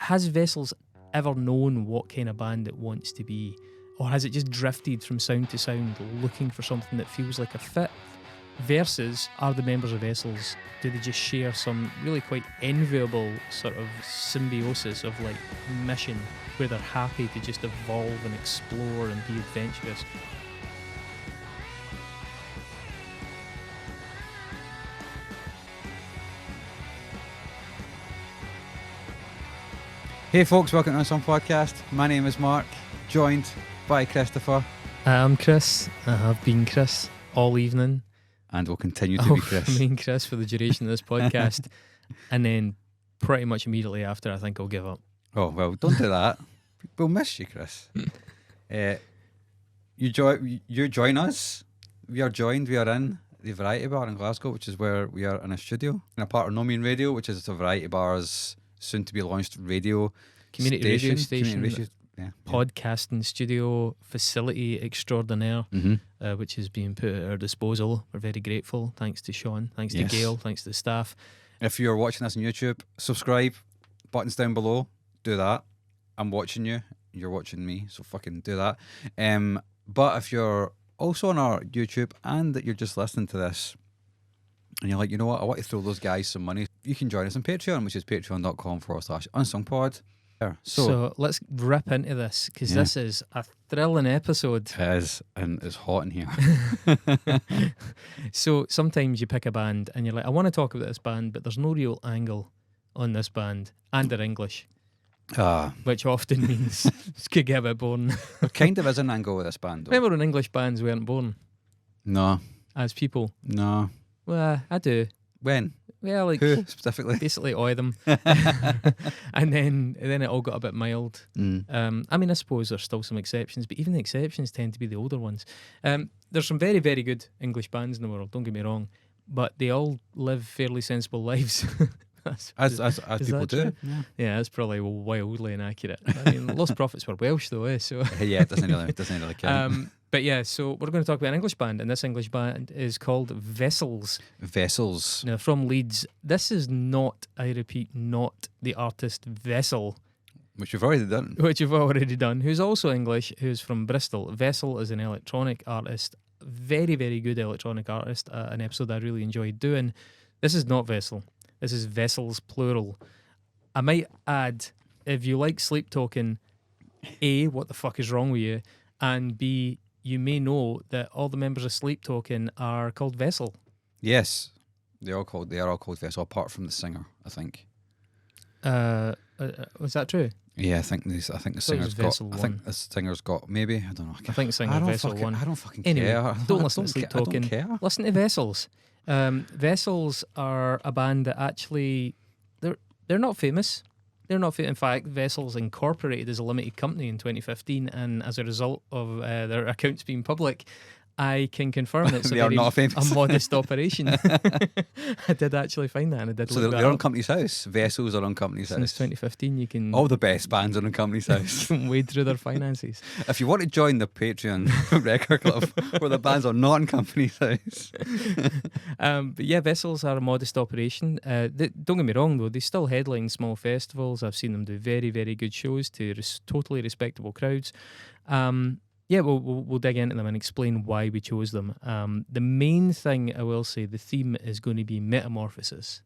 has Vessels ever known what kind of band it wants to be? Or has it just drifted from sound to sound, looking for something that feels like a fit? Versus, are the members of Vessels, do they just share some really quite enviable sort of symbiosis of like mission, where they're happy to just evolve and explore and be adventurous? Hey folks, welcome to Unsung podcast. My name is Mark, joined by Christopher. I'm Chris. I have been Chris all evening. And will continue to be Chris. I mean Chris for the duration of this podcast. And then pretty much immediately after, I think I'll give up. Oh, well, don't do that. We'll miss you, Chris. You join us. We are in the Variety Bar in Glasgow, which is where we are in a studio. And a part of No Mean Radio, which is the Variety Bar's soon to be launched radio Community radio station, yeah. Podcasting studio facility extraordinaire, which is being put at our disposal. We're very grateful. Thanks to Sean, thanks to Gail, thanks to the staff. If you're watching this on YouTube, subscribe. Buttons down below. Do that. I'm watching you. You're watching me, so fucking do that. But if you're also on our YouTube and that you're just listening to this, and you're like, you know what, I want to throw those guys some money, you can join us on Patreon, which is patreon.com/unsungpod. So let's rip into this, because this is a thrilling episode. It is, and it's hot in here. So sometimes you pick a band and you're like, I want to talk about this band, but there's no real angle on this band, and they're English. Which often means it could get a bit boring. There kind of is an angle with this band, though. Remember when English bands weren't born? No. As people? No. Well, I do. When? Well, like, who specifically? Basically all of them. and then it all got a bit mild. I mean, I suppose there's still some exceptions, but even the exceptions tend to be the older ones. There's some very, very good English bands in the world, don't get me wrong, but they all live fairly sensible lives. As people do. Yeah, that's probably wildly inaccurate. I mean, Lost Prophets were Welsh though, So yeah, it doesn't really count. But yeah, so we're going to talk about an English band, and this English band is called Vessels. Vessels. Now, from Leeds. This is not, I repeat, not the artist Vessel. Which you've already done. Who's also English, who's from Bristol. Vessel is an electronic artist, very, very good electronic artist, an episode I really enjoyed doing. This is not Vessel. This is Vessels, plural. I might add, if you like Sleep Token, A, what the fuck is wrong with you? And B, you may know that all the members of Sleep Token are called Vessel. Yes, they are all called Vessel, apart from the singer, I think. Was that true? Yeah, I think the singer's got. I think the singer's got. Maybe, I don't know. I think singer Vessel won. I don't fucking anyway, care. Don't listen to Sleep Token. I don't care. Listen to Vessels. Vessels are a band that actually they're not famous. They're not. In fact, Vessels incorporated as a limited company in 2015, and as a result of their accounts being public, I can confirm it's a modest operation. I did actually find that, and I did. So they're on Company's House. Vessels are on Company's House. Since 2015, you can all the best bands are on Company's House. Wade through their finances. If you want to join the Patreon record club where the bands are not on Company's House. But yeah, Vessels are a modest operation. Don't get me wrong though, they still headline small festivals. I've seen them do very, very good shows to totally respectable crowds. Yeah, we'll dig into them and explain why we chose them. The main thing I will say, the theme is going to be metamorphosis.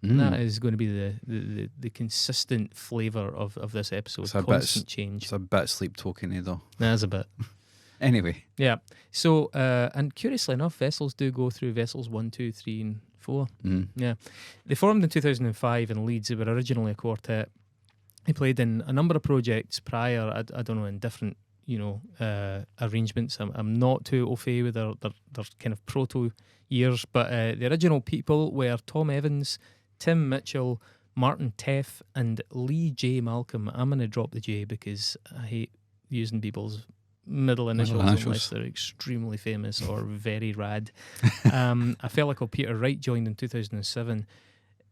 That is going to be the consistent flavour of this episode. Constant change. It's a bit Sleep Token-y though. That's a bit. Anyway. Yeah. So, and curiously enough, Vessels do go through Vessels 1, 2, 3 and 4. Yeah. They formed in 2005 in Leeds. They were originally a quartet. They played in a number of projects prior, I don't know, in different arrangements. I'm not too au fait with their kind of proto years, but the original people were Tom Evans, Tim Mitchell, Martin Teff, and Lee J. Malcolm. I'm going to drop the J because I hate using people's middle initials unless they're extremely famous or very rad. A fellow called Peter Wright joined in 2007.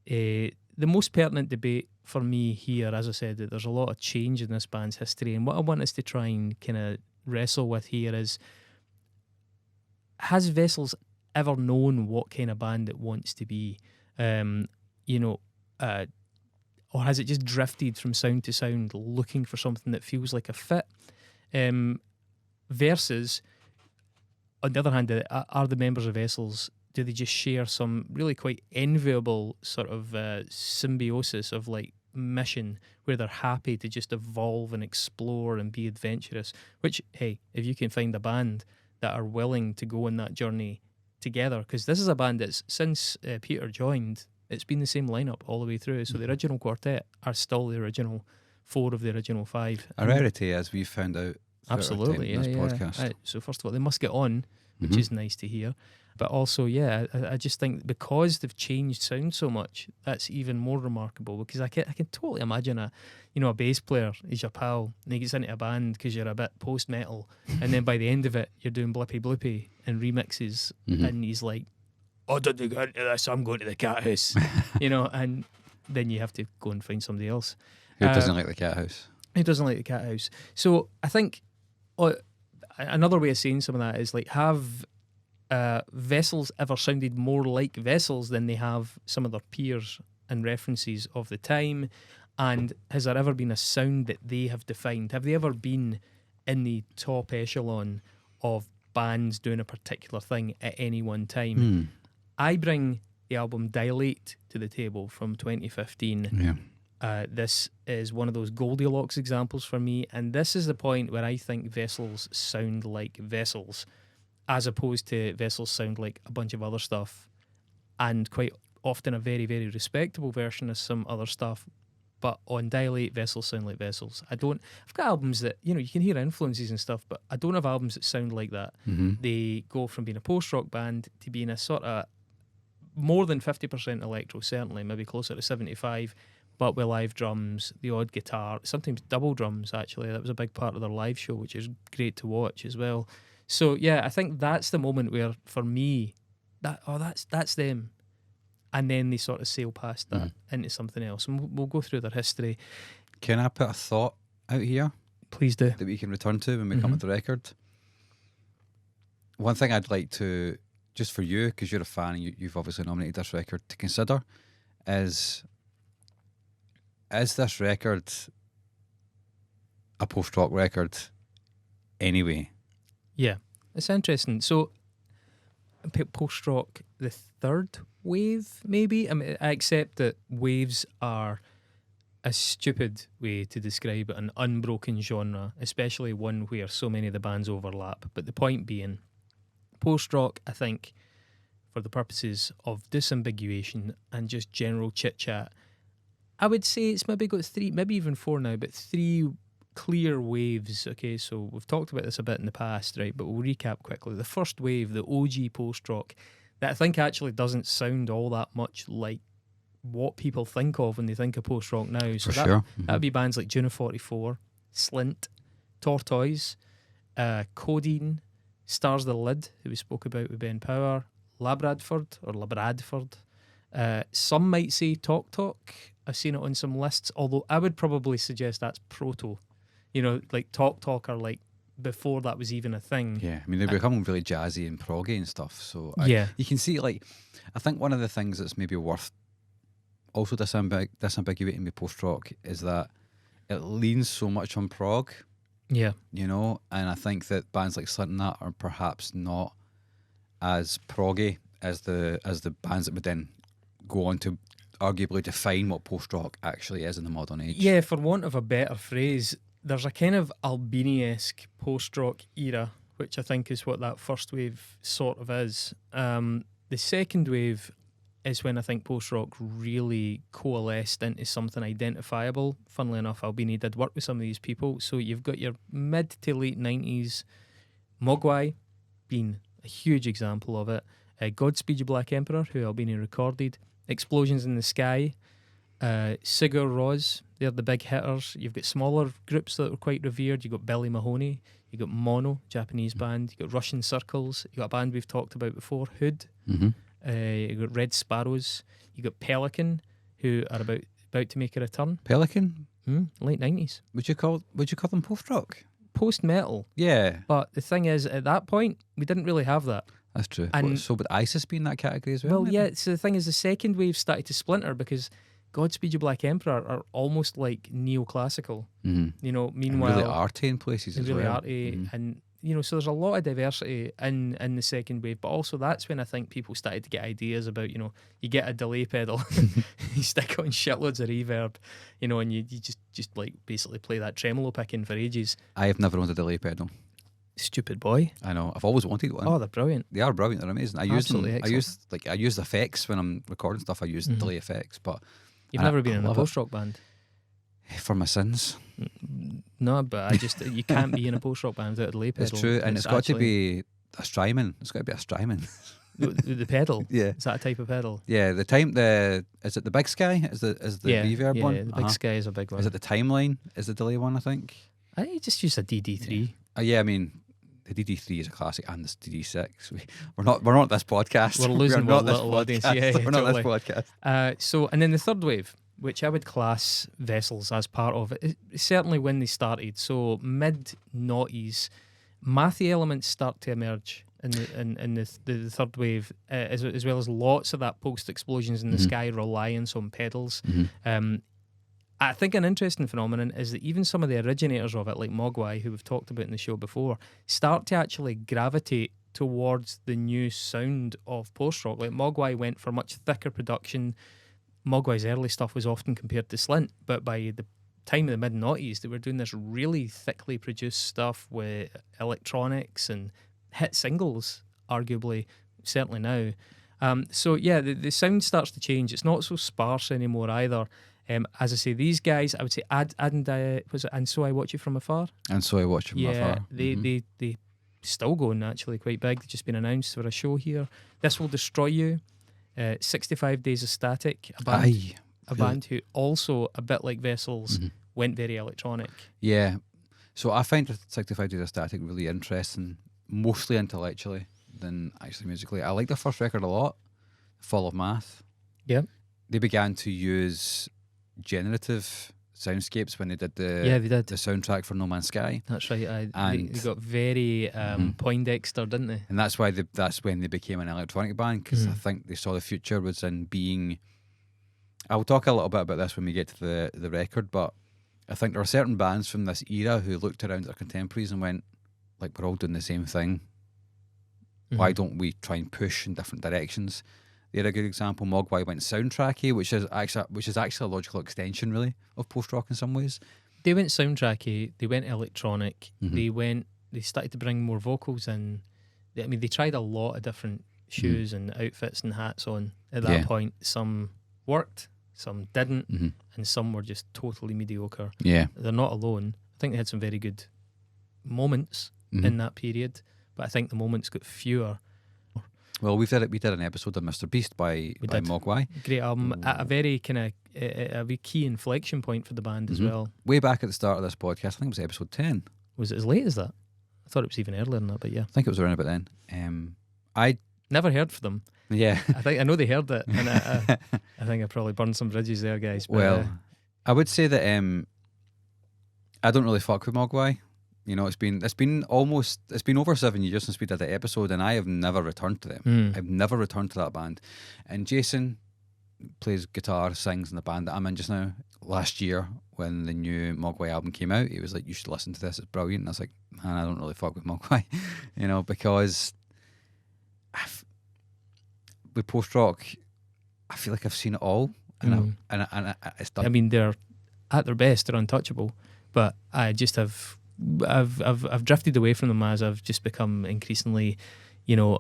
The most pertinent debate for me here, as I said, that there's a lot of change in this band's history, and what I want us to try and kind of wrestle with here is, has Vessels ever known what kind of band it wants to be? or has it just drifted from sound to sound, looking for something that feels like a fit? Versus, on the other hand, are the members of Vessels, do they just share some really quite enviable sort of symbiosis of like mission, where they're happy to just evolve and explore and be adventurous? Which, hey, if you can find a band that are willing to go on that journey together, because this is a band that's, since Peter joined, it's been the same lineup all the way through. So the original quartet are still the original 4 of the original 5. A rarity, as we found out. Absolutely, yeah. Podcast. So first of all, they must get on, which is nice to hear. But also, yeah, I just think because they've changed sound so much, that's even more remarkable. Because I can totally imagine a bass player is your pal, and he gets into a band because you're a bit post metal, and then by the end of it, you're doing Blippy Blippy and remixes, and he's like, "Oh, don't you go into this? I'm going to the cat house," and then you have to go and find somebody else. Who doesn't like the cat house? Who doesn't like the cat house? So I think another way of saying some of that is like, have Vessels ever sounded more like Vessels than they have some of their peers and references of the time? And has there ever been a sound that they have defined? Have they ever been in the top echelon of bands doing a particular thing at any one time? I bring the album Dilate to the table from 2015. Yeah. This is one of those Goldilocks examples for me, and this is the point where I think Vessels sound like Vessels, as opposed to Vessels sound like a bunch of other stuff, and quite often a very, very respectable version of some other stuff. But on Dilate, Vessels sound like Vessels. I've got albums that, you can hear influences and stuff, but I don't have albums that sound like that. They go from being a post-rock band to being a sort of more than 50% electro, certainly, maybe closer to 75, but with live drums, the odd guitar, sometimes double drums, actually. That was a big part of their live show, which is great to watch as well. So, yeah, I think that's the moment where, for me, that's them. And then they sort of sail past that into something else. And we'll go through their history. Can I put a thought out here? Please do. That we can return to when we come with the record? One thing I'd like to, just for you, because you're a fan and you've obviously nominated this record, to consider is this record a post-rock record anyway? Yeah, it's interesting. So, post-rock, the third wave, maybe? I mean, I accept that waves are a stupid way to describe an unbroken genre, especially one where so many of the bands overlap. But the point being, post-rock, I think, for the purposes of disambiguation and just general chit-chat, I would say it's maybe got 3, maybe even 4 now, but 3 clear waves. Okay, so we've talked about this a bit in the past, right? But we'll recap quickly. The first wave, the OG post-rock, that I think actually doesn't sound all that much like what people think of when they think of post-rock now. So that would be bands like June of 44, Slint, Tortoise, Codeine, Stars the Lid, who we spoke about with Ben Power, Labradford. Some might say Talk Talk. I've seen it on some lists, although I would probably suggest that's proto. Like Talk Talk are like before that was even a thing. Yeah, I mean, they're becoming really jazzy and proggy and stuff. So you can see, like, I think one of the things that's maybe worth also disambiguating with post-rock is that it leans so much on prog. Yeah. And I think that bands like Slint and that are perhaps not as proggy as the bands that would then go on to arguably define what post-rock actually is in the modern age. Yeah, for want of a better phrase, there's a kind of Albini-esque post-rock era, which I think is what that first wave sort of is. The second wave is when I think post-rock really coalesced into something identifiable. Funnily enough, Albini did work with some of these people. So you've got your mid to late 90s, Mogwai being a huge example of it. Godspeed You Black Emperor, who Albini recorded. Explosions in the Sky, Sigur Rós, they're the big hitters. You've got smaller groups that are quite revered. You've got Billy Mahoney, you've got Mono, Japanese band, you've got Russian Circles, you've got a band we've talked about before, Hood, you've got Red Sparrows, you've got Pelican, who are about to make a return. Pelican? Late 90s. Would you call them post-rock? Post-metal. Yeah. But the thing is, at that point, we didn't really have that. That's true. So would ISIS be in that category as well? Well, yeah, so the thing is, the second wave started to splinter because Godspeed You Black Emperor are almost like neoclassical. Mm-hmm. You know, meanwhile, and really arty in places as really well. arty, Mm-hmm. and you know, so there's a lot of diversity in the second wave. But also, that's when I think people started to get ideas about, you know, you get a delay pedal, you stick on shitloads of reverb, you know, and you just like basically play that tremolo picking for ages. I have never owned a delay pedal. Stupid boy. I know. I've always wanted one. Oh, they're brilliant. They are brilliant. They're amazing. I use them. Absolutely I use effects when I'm recording stuff. I use delay effects, but You've never been in a love post rock band? for my sins. No, but you can't be in a post rock band without a delay pedal. It's true, and it's got to be a Strymon. It's got to be a Strymon. The pedal. Yeah. Is that a type of pedal? Yeah, is it the Big Sky? Is the reverb one? Yeah, the Big Sky is a big one. Is it the Timeline? Is the delay one? I think. I just use a DD3. Yeah, I mean, the DD3 is a classic, and this DD6. We're not this podcast. We're losing not a little audience. Yeah, we're not totally. this podcast. And then the third wave, which I would class Vessels as part of it, certainly when they started. So mid-noughties, mathy elements start to emerge in the third wave, as well as lots of that post-explosions in the sky reliance on pedals. I think an interesting phenomenon is that even some of the originators of it, like Mogwai, who we've talked about in the show before, start to actually gravitate towards the new sound of post-rock. Like Mogwai went for much thicker production. Mogwai's early stuff was often compared to Slint, but by the time of the mid-noughties, they were doing this really thickly produced stuff with electronics and hit singles, arguably, certainly now. So yeah, the sound starts to change. It's not so sparse anymore either. As I say, these guys, I would say, and So I Watch You From Afar. And So I Watch You From Afar. They still going actually quite big. They've just been announced for a show here. This Will Destroy You. 65 Days of Static, a band who also, a bit like Vessels, went very electronic. Yeah. So I find 65 Days of Static really interesting, mostly intellectually than actually musically. I like their first record a lot, Fall of Math. Yeah. They began to use generative soundscapes when they did the soundtrack for No Man's Sky. That's right. They got very Poindexter, didn't they? And that's why that's when they became an electronic band, because I think they saw the future was in being. I'll talk a little bit about this when we get to the record, but I think there are certain bands from this era who looked around at their contemporaries and went, like, we're all doing the same thing. Why don't we try and push in different directions? They're a good example. Mogwai went soundtracky, which is actually a logical extension, really, of post rock in some ways. They went soundtracky. They went electronic. They started to bring more vocals in. I mean, they tried a lot of different shoes and outfits and hats on at that point. Some worked, some didn't, and some were just totally mediocre. Yeah, they're not alone. I think they had some very good moments in that period, but I think the moments got fewer. Well, we did an episode of Mr. Beast by Mogwai. Great album, at a very kind of a key inflection point for the band as well. Way back at the start of this podcast, I think it was episode 10. Was it as late as that? I thought it was even earlier than that, but yeah. I think it was around about then. I never heard from them. Yeah. I know they heard it, and I think I probably burned some bridges there, guys. But, well, I would say that I don't really fuck with Mogwai. You know, it's been over 7 years since we did that episode, and I have never returned to them. I've never returned to that band. And Jason plays guitar, sings in the band that I'm in just now. Last year, when the new Mogwai album came out, he was like, "You should listen to this. It's brilliant." And I was like, "Man, I don't really fuck with Mogwai," you know, because with post rock, I feel like I've seen it all, and it's done. I mean, they're at their best, they're untouchable, but I just have. I've drifted away from them as I've just become increasingly, you know,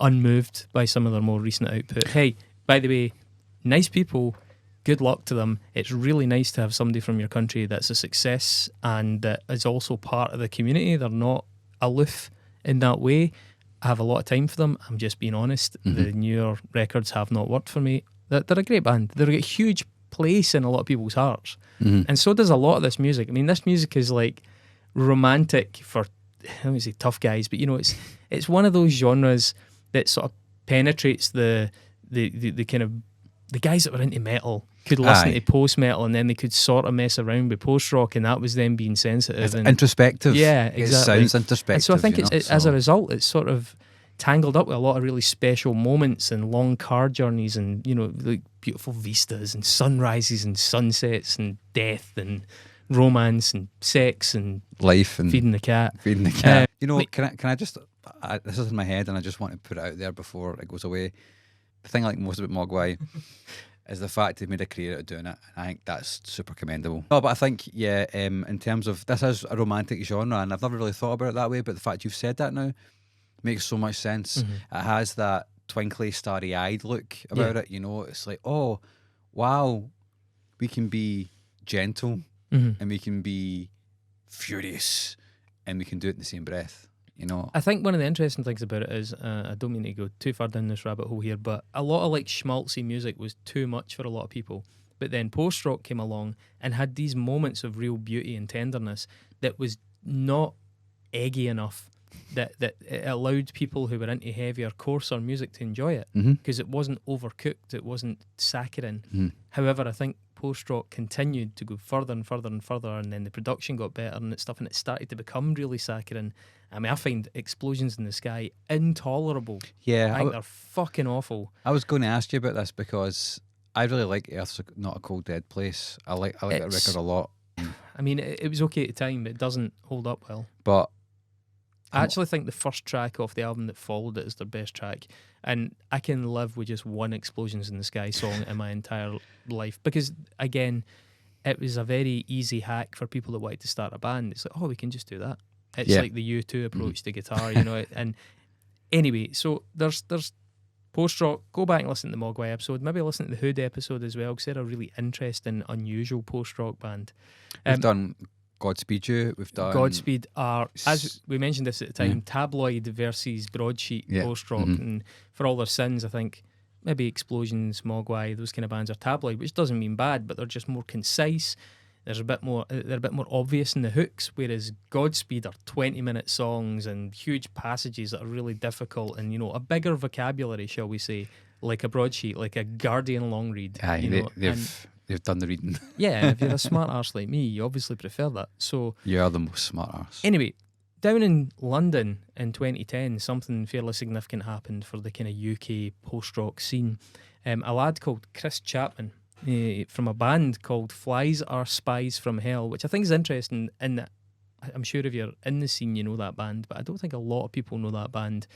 unmoved by some of their more recent output. Hey, by the way, nice people, good luck to them. It's really nice to have somebody from your country that's a success and that is also part of the community. They're not aloof in that way. I have a lot of time for them. I'm just being honest. The newer records have not worked for me. They're a great band. They're a huge place in a lot of people's hearts. And so does a lot of this music. I mean, this music is like romantic for, I don't want to say tough guys, but you know, it's one of those genres that sort of penetrates the kind of the guys that were into metal could listen to post metal, and then they could sort of mess around with post rock, and that was them being sensitive and introspective. Yeah, exactly. It sounds introspective. And so I think it's as a result, it's sort of tangled up with a lot of really special moments and long car journeys and, you know, like beautiful vistas and sunrises and sunsets and death and romance and sex and life and feeding the cat. You know, can I just, this is in my head and I just want to put it out there before it goes away. The thing I like most about Mogwai is the fact they've made a career out of doing it. I think that's super commendable. No, but I think, yeah, in terms of, this is a romantic genre and I've never really thought about it that way, but the fact you've said that now makes so much sense. It has that twinkly, starry-eyed look about it, you know. It's like, oh, wow, we can be gentle and we can be furious and we can do it in the same breath. You know, I think one of the interesting things about it is, I don't mean to go too far down this rabbit hole here, but a lot of like schmaltzy music was too much for a lot of people. But then post-rock came along and had these moments of real beauty and tenderness that was not eggy enough that it allowed people who were into heavier, coarser music to enjoy it, because it wasn't overcooked, it wasn't saccharine. However, I think post-rock continued to go further and further and further, and then the production got better and stuff, and it started to become really saccharine. I mean, I find Explosions in the Sky intolerable. Yeah, I think they're fucking awful. I was going to ask you about this because I really like Earth's Not a Cold Dead Place. I like that record a lot. I mean, it was okay at the time, but it doesn't hold up well. But I actually think the first track off the album that followed it is their best track, and I can live with just one Explosions in the Sky song in my entire life, because again, it was a very easy hack for people that wanted to start a band. It's like, oh, we can just do that. It's like the U2 approach to guitar, you know. And anyway, so there's post-rock. Go back and listen to the Mogwai episode. Maybe listen to the Hood episode as well, because they're a really interesting, unusual post-rock band. We've done Godspeed You. We've done Godspeed are, as we mentioned this at the time, tabloid versus broadsheet post-rock. And for all their sins, I think maybe Explosions, Mogwai, those kind of bands are tabloid, which doesn't mean bad, but they're just more concise. They're a bit more obvious in the hooks, whereas Godspeed are 20-minute songs and huge passages that are really difficult, and, you know, a bigger vocabulary, shall we say, like a broadsheet, like a Guardian long read. Aye, they've done the reading. Yeah, if you're a smart arse like me, you obviously prefer that. So you are the most smart arse. Anyway, down in London in 2010, something fairly significant happened for the kind of UK post-rock scene. A lad called Chris Chapman, from a band called Flies Are Spies from Hell, which I think is interesting in that I'm sure if you're in the scene you know that band, but I don't think a lot of people know that band.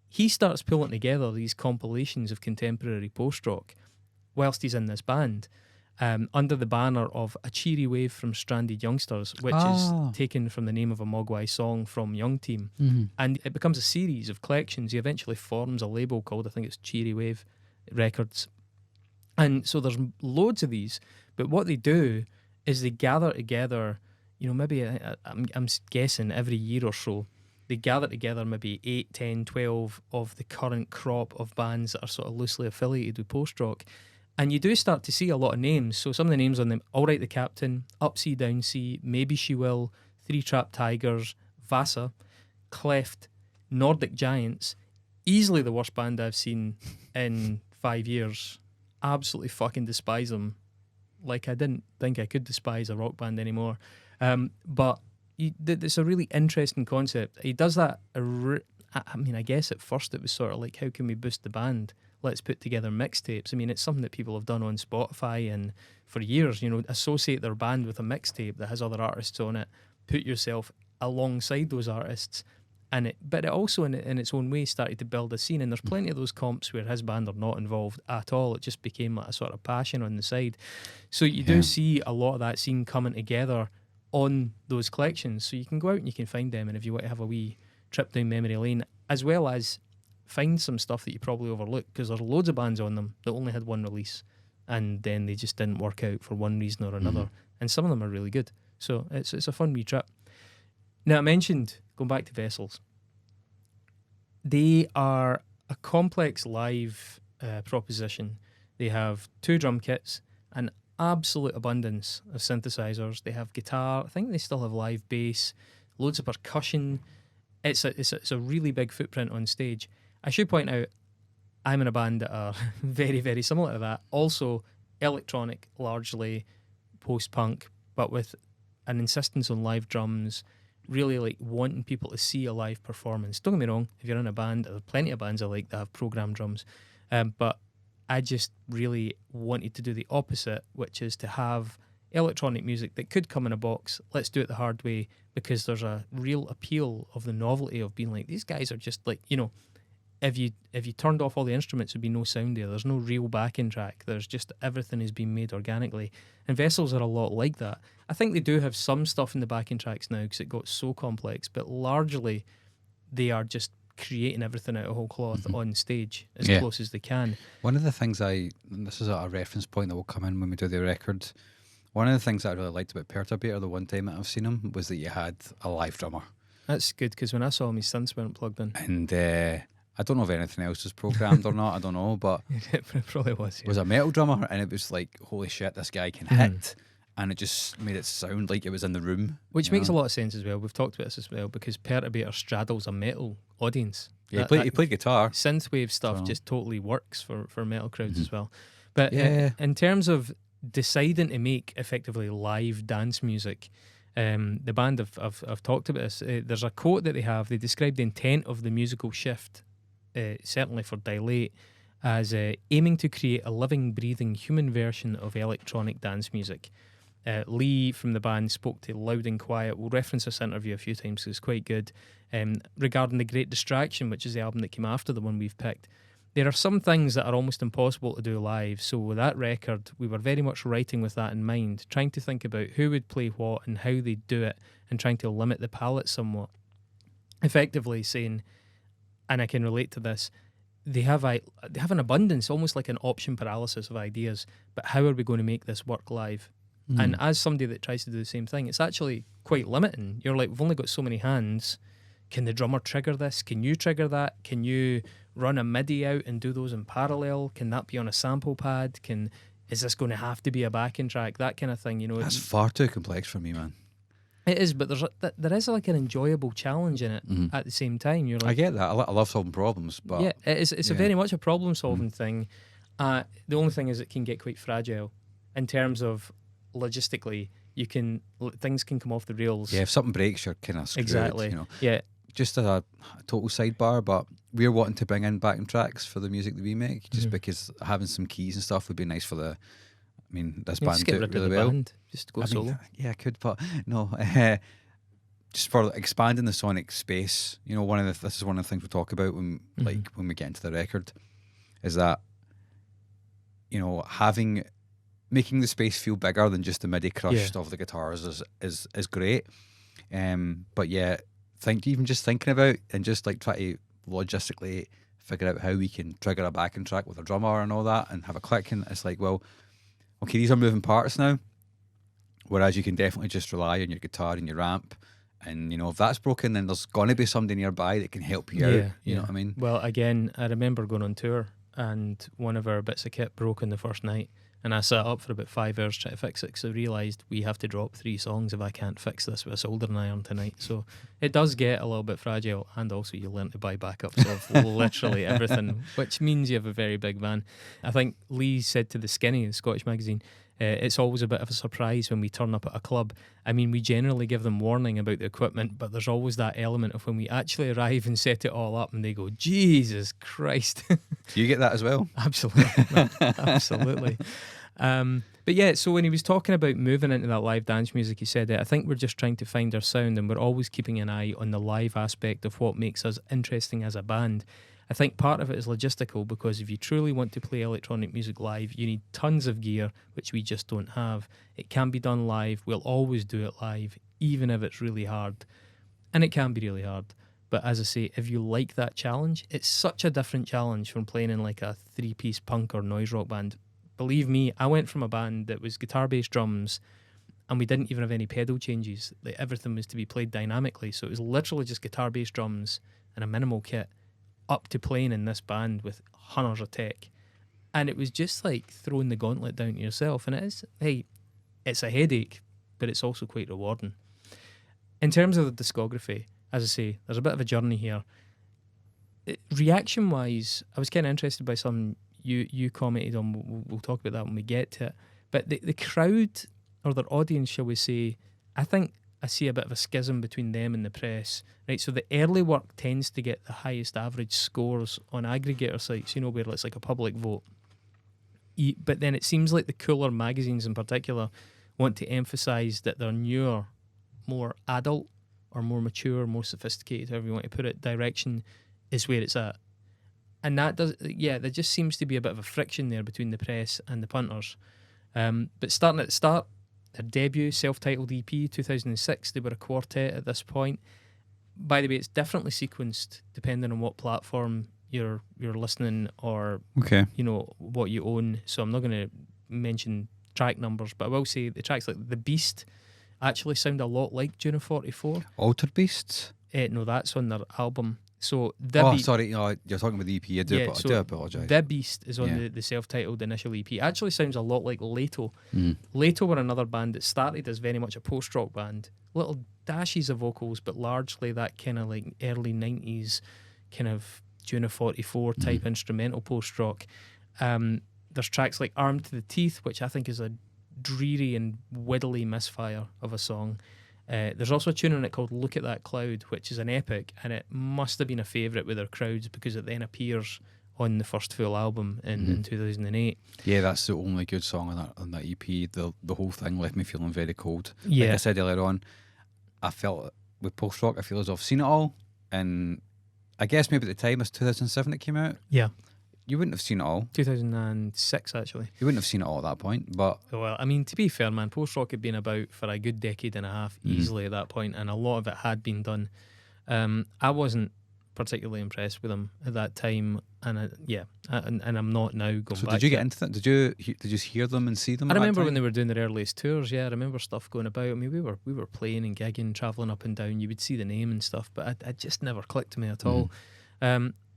He starts pulling together these compilations of contemporary post-rock whilst he's in this band, under the banner of A Cheery Wave from Stranded Youngsters, which is taken from the name of a Mogwai song from Young Team. And it becomes a series of collections. He eventually forms a label called, I think it's Cheery Wave Records. And so there's loads of these, but what they do is they gather together, you know, maybe I'm guessing every year or so, they gather together maybe 8, 10, 12 of the current crop of bands that are sort of loosely affiliated with post-rock. And you do start to see a lot of names. So some of the names on them: All Right the Captain, Up C Down C, Maybe She Will, Three Trapped Tigers, Vasa, Cleft, Nordic Giants, easily the worst band I've seen in 5 years. Absolutely fucking despise them. Like, I didn't think I could despise a rock band anymore. But it's a really interesting concept. He does that. I mean, I guess at first it was sort of like, how can we boost the band? Let's put together mixtapes. I mean, it's something that people have done on Spotify and for years, you know, associate their band with a mixtape that has other artists on it. Put yourself alongside those artists. But it also, in its own way, started to build a scene. And there's plenty of those comps where his band are not involved at all. It just became like a sort of passion on the side. So you do see a lot of that scene coming together on those collections. So you can go out and you can find them. And if you want to have a wee trip down memory lane, as well as find some stuff that you probably overlooked, because there's loads of bands on them that only had one release and then they just didn't work out for one reason or another. And some of them are really good. So it's a fun wee trip. Now, I mentioned, going back to Vessels, they are a complex live proposition. They have 2 drum kits, an absolute abundance of synthesizers. They have guitar. I think they still have live bass, loads of percussion. It's a really big footprint on stage. I should point out, I'm in a band that are very, very similar to that. Also electronic, largely post-punk, but with an insistence on live drums, really like wanting people to see a live performance. Don't get me wrong, if you're in a band, there are plenty of bands I like that have programmed drums, but I just really wanted to do the opposite, which is to have electronic music that could come in a box. Let's do it the hard way, because there's a real appeal of the novelty of being like, these guys are just like, you know, if you turned off all the instruments, there'd be no sound there. There's no real backing track. There's just everything is being made organically. And Vessels are a lot like that. I think they do have some stuff in the backing tracks now because it got so complex, but largely they are just creating everything out of whole cloth on stage as close as they can. One of the things and this is a reference point that will come in when we do the record, one of the things that I really liked about Perturbator the one time that I've seen him was that you had a live drummer. That's good, because when I saw him, his synths weren't plugged in. And I don't know if anything else was programmed or not, I don't know, but it probably was. It was a metal drummer, and it was like, holy shit, this guy can hit. And it just made it sound like it was in the room. Which makes a lot of sense as well. We've talked about this as well, because Perturbator straddles a metal audience. Yeah, he played guitar. Synthwave stuff just totally works for metal crowds as well. But in terms of deciding to make effectively live dance music, the band I've talked about this. There's a quote that they have. They describe the intent of the musical shift, certainly for Dilate, as aiming to create a living, breathing human version of electronic dance music. Lee from the band spoke to Loud and Quiet. We'll reference this interview a few times because it's quite good. Regarding The Great Distraction, which is the album that came after the one we've picked, there are some things that are almost impossible to do live. So with that record, we were very much writing with that in mind, trying to think about who would play what and how they'd do it, and trying to limit the palette somewhat. Effectively saying, and I can relate to this, they have an abundance, almost like an option paralysis of ideas, but how are we going to make this work live? And as somebody that tries to do the same thing, it's actually quite limiting. You're like, we've only got so many hands. Can the drummer trigger this? Can you trigger that? Can you run a MIDI out and do those in parallel? Can that be on a sample pad? Is this going to have to be a backing track? That kind of thing, you know. That's far too complex for me, man. It is, but there is like an enjoyable challenge in it at the same time. You're like, I get that. I love solving problems, but yeah, it's a very much a problem solving thing. The only thing is it can get quite fragile in terms of logistically. Things can come off the rails. Yeah, if something breaks, you're kind of screwed. Exactly. You know? Yeah. Just a total sidebar, but we're wanting to bring in backing tracks for the music that we make, just because having some keys and stuff would be nice for the. I mean, this band do it really well. Just go solo. Yeah, I could, but no. Just for expanding the sonic space, you know, this is one of the things we talk about when we get into the record, is that, you know, making the space feel bigger than just the MIDI crushed of the guitars is great. But yeah, even just thinking about and just like try to logistically figure out how we can trigger a backing track with a drummer and all that and have a click, and it's like, well, okay, these are moving parts now, whereas you can definitely just rely on your guitar and your amp, and you know, if that's broken, then there's going to be somebody nearby that can help you out. You know what I mean? Well, again, I remember going on tour and one of our bits of kit broke on the first night, and I sat up for about 5 hours trying to fix it, because I realised we have to drop 3 songs if I can't fix this with a soldering iron tonight. So it does get a little bit fragile, and also you learn to buy backups of literally everything, which means you have a very big van. I think Lee said to The Skinny, the Scottish magazine, it's always a bit of a surprise when we turn up at a club. I mean, we generally give them warning about the equipment, but there's always that element of when we actually arrive and set it all up and they go, Jesus Christ. Do you get that as well? Absolutely. Absolutely. But yeah, so when he was talking about moving into that live dance music, he said, I think we're just trying to find our sound, and we're always keeping an eye on the live aspect of what makes us interesting as a band. I think part of it is logistical, because if you truly want to play electronic music live, you need tons of gear, which we just don't have. It can be done live. We'll always do it live, even if it's really hard. And it can be really hard. But as I say, if you like that challenge, it's such a different challenge from playing in like a 3-piece punk or noise rock band. Believe me, I went from a band that was guitar, bass, drums, and we didn't even have any pedal changes. Like, everything was to be played dynamically. So it was literally just guitar, bass, drums, and a minimal kit, up to playing in this band with hundreds of tech. And it was just like throwing the gauntlet down to yourself. And it's a headache, but it's also quite rewarding. In terms of the discography, as I say, there's a bit of a journey here. Reaction-wise, I was kind of interested by some you commented on. We'll talk about that when we get to it. But the crowd, or their audience, shall we say, I think I see a bit of a schism between them and the press, right? So the early work tends to get the highest average scores on aggregator sites, where it's like a public vote. But then it seems like the cooler magazines in particular want to emphasise that their newer, more adult or more mature, more sophisticated, however you want to put it, direction is where it's at. And that there just seems to be a bit of a friction there between the press and the punters. But starting at the start, their debut, self-titled EP, 2006, they were a quartet at this point. By the way, it's differently sequenced depending on what platform you're listening or what you own. So I'm not going to mention track numbers, but I will say the tracks like The Beast actually sound a lot like June of 44. Altered Beasts? No, that's on their album. So sorry, you're talking about the EP. I do apologise. The Beast is on the self-titled initial EP. Actually sounds a lot like Lato. Lato were another band that started as very much a post-rock band. Little dashes of vocals, but largely that kind of like early 90s kind of June of 44 type instrumental post-rock. There's tracks like Armed to the Teeth, which I think is a dreary and widdly misfire of a song. There's also a tune on it called Look at That Cloud, which is an epic, and it must have been a favourite with their crowds because it then appears on the first full album in 2008. Yeah, that's the only good song on that EP. The whole thing left me feeling very cold. Yeah. Like I said earlier on, I felt with post rock, I feel as though I've seen it all, and I guess maybe at the time it's 2007 it came out. Yeah. You wouldn't have seen it all. 2006, actually. You wouldn't have seen it all at that point, but... Well, I mean, to be fair, man, post-rock had been about for a good decade and a half, easily at that point, and a lot of it had been done. I wasn't particularly impressed with them at that time, and and I'm not now going back. So did you get into that? Did you hear them and see them? I remember when they were doing their earliest tours. Yeah, I remember stuff going about. I mean, we were playing and gigging, travelling up and down. You would see the name and stuff, but I just never clicked to me at all.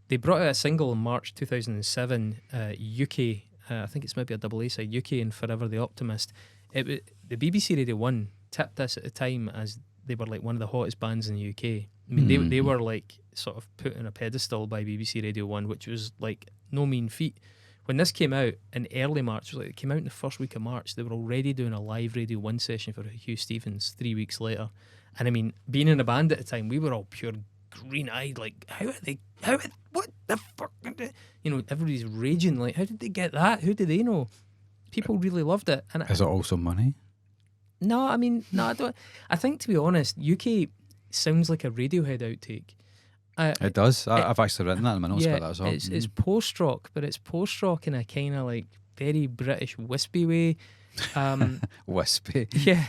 They brought out a single in March 2007, UK. I think it's maybe a double A side, UK and Forever the Optimist. The BBC Radio 1 tipped this at the time as they were like one of the hottest bands in the UK. I mean, they were like sort of put on a pedestal by BBC Radio 1, which was like no mean feat. When this came out in early March, it came out in the first week of March, they were already doing a live Radio 1 session for Hugh Stevens 3 weeks later. And I mean, being in a band at the time, we were all pure green-eyed, like, what the fuck? Everybody's raging, like, how did they get that? Who do they know? People really loved it. And is it also money? No, I mean, no, I don't. I think, to be honest, UK sounds like a Radiohead outtake. It does. I've actually written that in my notes about that as well. It's post-rock, but it's post-rock in a kind of like very British wispy way. Wispy? Yeah.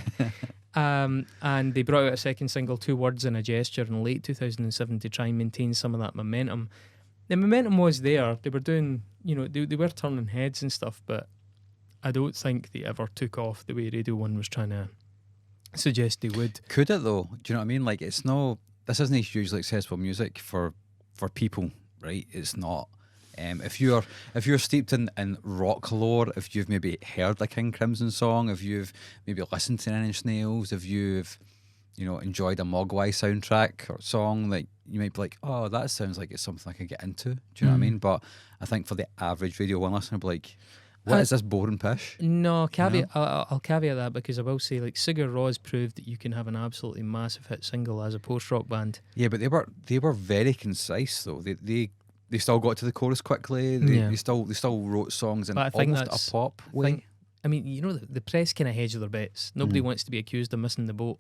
And they brought out a second single, Two Words and a Gesture, in late 2007 to try and maintain some of that momentum. The momentum was there. They were doing, they were turning heads and stuff, but I don't think they ever took off the way Radio 1 was trying to suggest they would. Could it though? Do you know what I mean? Like, this isn't hugely accessible music for people, right? It's not. If you're steeped in rock lore, if you've maybe heard a King Crimson song, if you've maybe listened to Nine Inch Nails, if you've enjoyed a Mogwai soundtrack or song, like, you might be like, oh, that sounds like it's something I could get into. Do you know what I mean? But I think for the average Radio 1 listener, be like, what is this boring pish? No, caveat. I'll caveat that because I will say, like, Sigur Rós proved that you can have an absolutely massive hit single as a post-rock band. Yeah, but they were very concise though. They still got to the chorus quickly. They still wrote songs in almost a pop way. I mean, the press kind of hedge their bets. Nobody wants to be accused of missing the boat.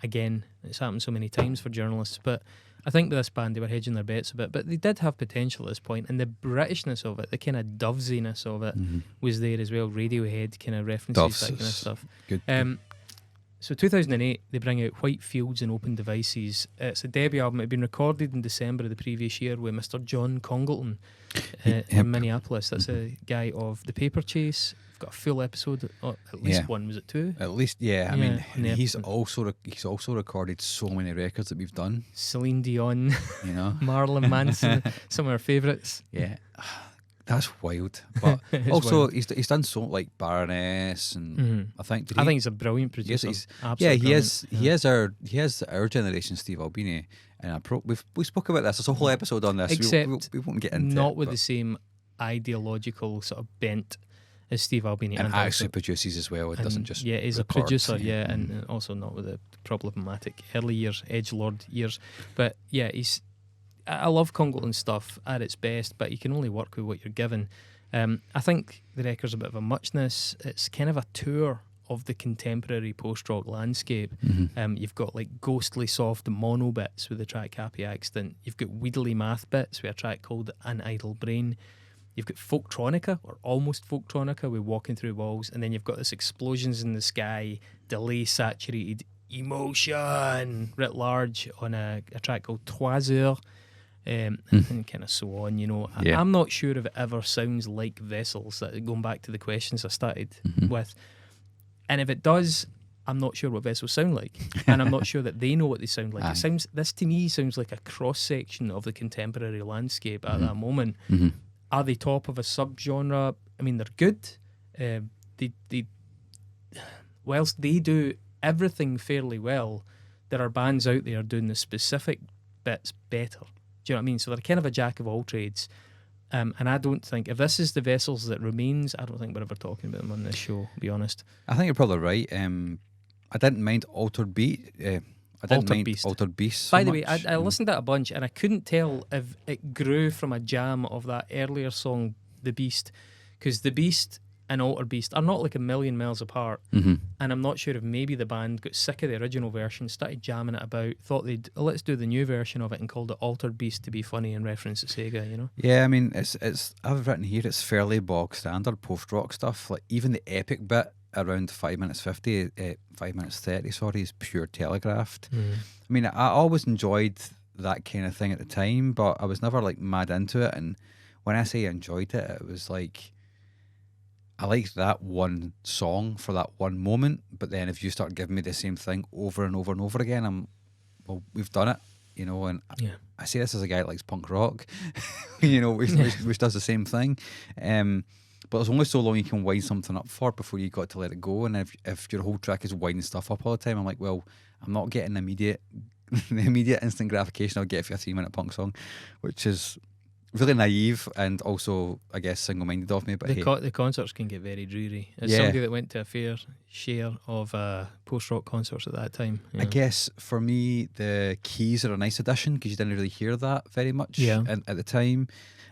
Again, it's happened so many times for journalists. But I think with this band, they were hedging their bets a bit. But they did have potential at this point, and the Britishness of it, the kind of dovesiness of it, was there as well. Radiohead kind of references, that kind of stuff. Good. So 2008, they bring out White Fields and Open Devices. It's a debut album. It had been recorded in December of the previous year with Mr. John Congleton in Minneapolis. That's a guy of The Paper Chase. We've got a full episode, or at least one. Was it two? At least, yeah. I mean, he's also recorded so many records that we've done. Celine Dion, Marilyn Manson, some of our favourites. Yeah. That's wild, but also wild. He's done so like Baroness, and I think he's a brilliant producer. He has our generation Steve Albini, and we spoke about this. There's a whole episode on this. Except we won't get into not it, with the same ideological sort of bent is Steve Albini. And actually produces as well. It doesn't just he's record. a producer, and also not with the problematic early years, edgelord years. But yeah, I love Congleton's stuff at its best, but you can only work with what you're given. I think the record's a bit of a muchness. It's kind of a tour of the contemporary post-rock landscape. You've got like ghostly soft mono bits with the track Happy Accident. You've got wheedly math bits with a track called An Idle Brain. You've got folktronica, or almost folktronica, with Walking Through Walls, and then you've got this explosions in the sky, delay saturated emotion writ large on a track called Toiseur, and kind of so on, you know. I'm not sure if it ever sounds like Vessels, going back to the questions I started with. And if it does, I'm not sure what Vessels sound like. And I'm not sure that they know what they sound like. This to me sounds like a cross-section of the contemporary landscape at that moment. Are they top of a subgenre? I mean, they're good. Whilst they do everything fairly well, there are bands out there doing the specific bits better. Do you know what I mean? So they're kind of a jack of all trades. And I don't think, if this is the Vessels that remains, I don't think we're ever talking about them on this show, to be honest. I think you're probably right. I didn't mind Altered Beast. Altered Beast. By the way, I listened to it a bunch, and I couldn't tell if it grew from a jam of that earlier song, The Beast, because The Beast and Altered Beast are not like a million miles apart. And I'm not sure if maybe the band got sick of the original version, started jamming it about, thought let's do the new version of it, and called it Altered Beast to be funny and reference to Sega, you know? Yeah, I mean, it's I've written here, it's fairly bog standard post rock stuff. Like even the epic bit around 5 minutes 50, 5 minutes 30, sorry, is pure telegraphed. I mean, I always enjoyed that kind of thing at the time, but I was never like mad into it. And when I say I enjoyed it, it was like, I liked that one song for that one moment, but then if you start giving me the same thing over and over and over again, we've done it, you know. And I say this as a guy that likes punk rock, you know, which does the same thing. But there's only so long you can wind something up for before you got to let it go. And if your whole track is winding stuff up all the time, I'm like, well, I'm not getting the immediate instant gratification I'll get for a 3-minute punk song, which is really naive and also, I guess, single-minded of me. But the concerts can get very dreary. As somebody that went to a fair share of post-rock concerts at that time. I guess for me, the keys are a nice addition because you didn't really hear that very much at the time.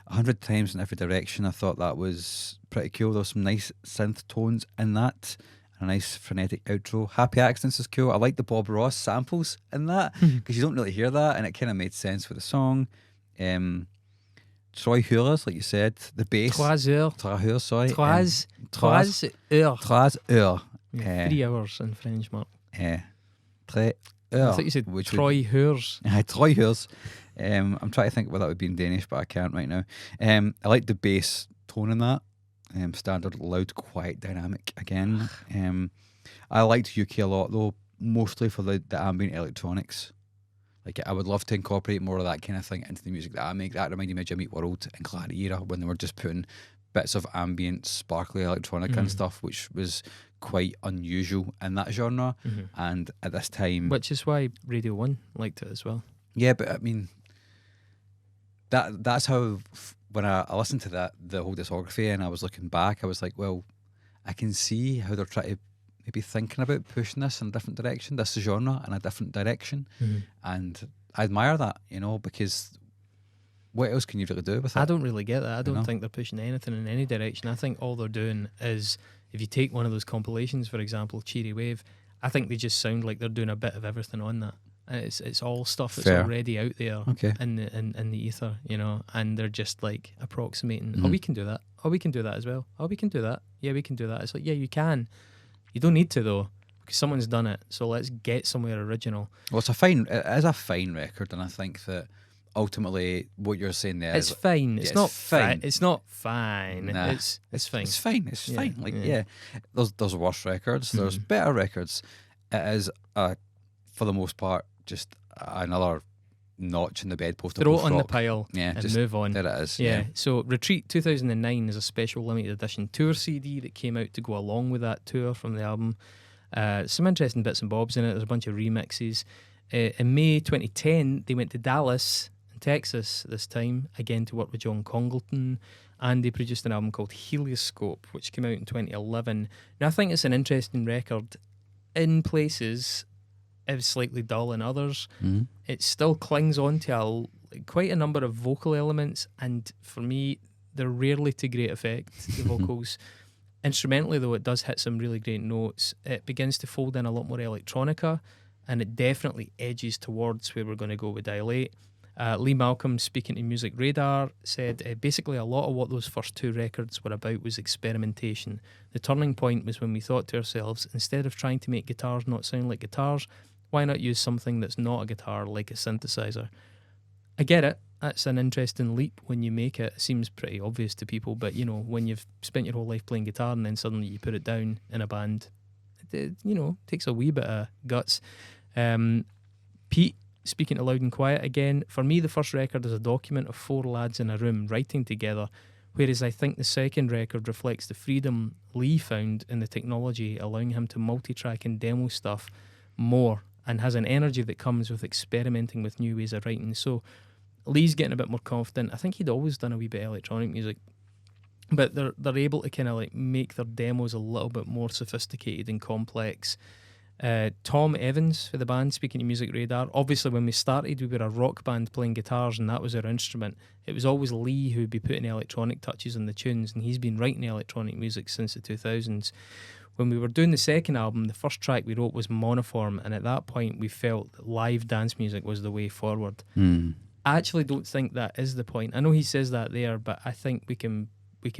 100 Times in Every Direction, I thought that was pretty cool. There was some nice synth tones in that. A nice frenetic outro. Happy Accidents is cool. I like the Bob Ross samples in that because you don't really hear that, and it kind of made sense with the song. Troy Hurers, like you said, the bass. 3 heures, sorry. 3 heures. 3 heures. 3 hours in French, Mark. 3 heures. I thought you said Troy Hures. Troy Hures. I'm trying to think what that would be in Danish, but I can't right now. I like the bass tone in that. Standard, loud, quiet, dynamic again. I liked UK a lot though, mostly for the ambient electronics. Like I would love to incorporate more of that kind of thing into the music that I make. That reminded me of Jimmy Eat World and Clary era when they were just putting bits of ambient, sparkly electronic and stuff, which was quite unusual in that genre. And at this time, which is why Radio 1 liked it as well. Yeah, but I mean, that's how when I listened to the whole discography and I was looking back, I was like, well, I can see how they're trying to maybe thinking about pushing this in a different direction, this genre in a different direction. And I admire that, you know, because what else can you really do with it? I don't really get that. I don't think they're pushing anything in any direction. I think all they're doing is, if you take one of those compilations, for example, Cheery Wave, I think they just sound like they're doing a bit of everything on that. And it's all stuff that's already out there in the ether, you know, and they're just like approximating, oh, we can do that. Oh, we can do that as well. Oh, we can do that. Yeah, we can do that. It's like, yeah, you can. You don't need to though, because someone's done it. So let's get somewhere original. Well, it is a fine record, and I think that ultimately what you're saying there is fine. It's not fine. It's not fine. Nah, it's fine. It's fine. It's fine. Like there's worse records. There's better records. It is for the most part just another notch in the bedpost. Throw it on the pile and just move on. There it is. Yeah. So Retreat 2009 is a special limited edition tour CD that came out to go along with that tour from the album. Some interesting bits and bobs in it. There's a bunch of remixes. In May 2010, they went to Dallas in Texas this time, again to work with John Congleton Andy produced an album called Helioscope, which came out in 2011. Now, I think it's an interesting record. In places, it was slightly dull in others. It still clings on to quite a number of vocal elements, and for me, they're rarely to great effect, the vocals. Instrumentally, though, it does hit some really great notes. It begins to fold in a lot more electronica, and it definitely edges towards where we're going to go with Dilate. Lee Malcolm, speaking to Music Radar, said basically a lot of what those first two records were about was experimentation. The turning point was when we thought to ourselves, instead of trying to make guitars not sound like guitars, why not use something that's not a guitar, like a synthesizer? I get it. That's an interesting leap when you make it. It seems pretty obvious to people, but you know, when you've spent your whole life playing guitar and then suddenly you put it down in a band, it takes a wee bit of guts. Pete, speaking to Loud and Quiet again, for me the first record is a document of four lads in a room writing together, whereas I think the second record reflects the freedom Lee found in the technology, allowing him to multi-track and demo stuff more, and has an energy that comes with experimenting with new ways of writing. So Lee's getting a bit more confident. I think he'd always done a wee bit of electronic music, but they're able to kind of like make their demos a little bit more sophisticated and complex. Tom Evans for the band, speaking to Music Radar, obviously when we started we were a rock band playing guitars and that was our instrument. It was always Lee who'd be putting electronic touches on the tunes, and he's been writing electronic music since the 2000s. When we were doing the second album, the first track we wrote was Monoform, and at that point we felt that live dance music was the way forward. I actually don't think that is the point. I know he says that there, but I think we can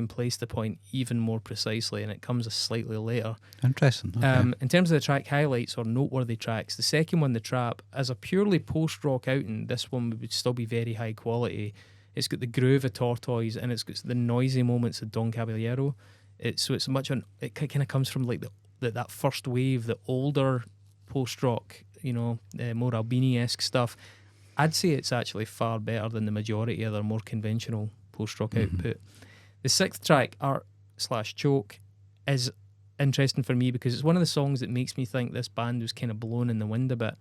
place the point even more precisely, and it comes a slightly later. Interesting. Okay. In terms of the track highlights or noteworthy tracks, the second one, The Trap, as a purely post-rock outing, this one would still be very high quality. It's got the groove of Tortoise, and it's got the noisy moments of Don Caballero. It kind of comes from like that first wave, the older post-rock, more Albini-esque stuff. I'd say it's actually far better than the majority of their more conventional post-rock output. The sixth track, Art/Choke, is interesting for me because it's one of the songs that makes me think this band was kind of blown in the wind a bit.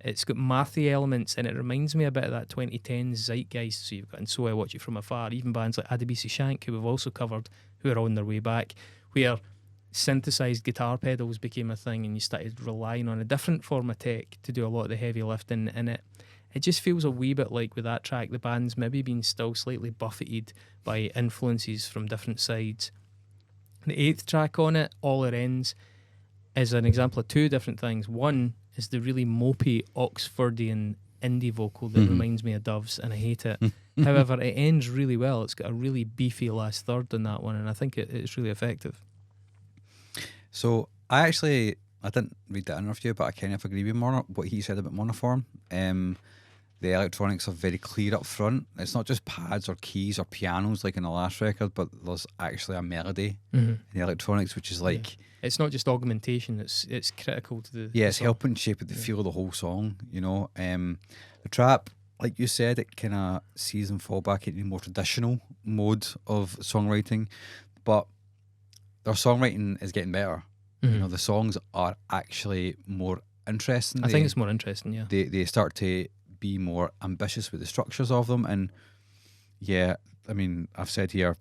It's got mathy elements, and it reminds me a bit of that 2010s zeitgeist. So you've got And So I Watch You From Afar, even bands like Adebisi Shank, who we've also covered, who are on their way back, where synthesized guitar pedals became a thing and you started relying on a different form of tech to do a lot of the heavy lifting in it. It just feels a wee bit like with that track, the band's maybe been still slightly buffeted by influences from different sides. The eighth track on it, All It Ends, is an example of two different things. One is the really mopey Oxfordian indie vocal that reminds me of Doves, and I hate it. However, it ends really well. It's got a really beefy last third on that one, and I think it's really effective. So I didn't read that interview, but I kind of agree with what he said about Monoform. The electronics are very clear up front. It's not just pads or keys or pianos like in the last record, but there's actually a melody in the electronics, which is like... Yeah. It's not just augmentation, it's critical to the... Yeah, it's helping shape the feel of the whole song, The Trap, like you said, it kind of sees them fall back into a more traditional mode of songwriting, but their songwriting is getting better. The songs are actually more interesting. I think it's more interesting, yeah. They start to be more ambitious with the structures of them, and yeah, I mean, I've said here,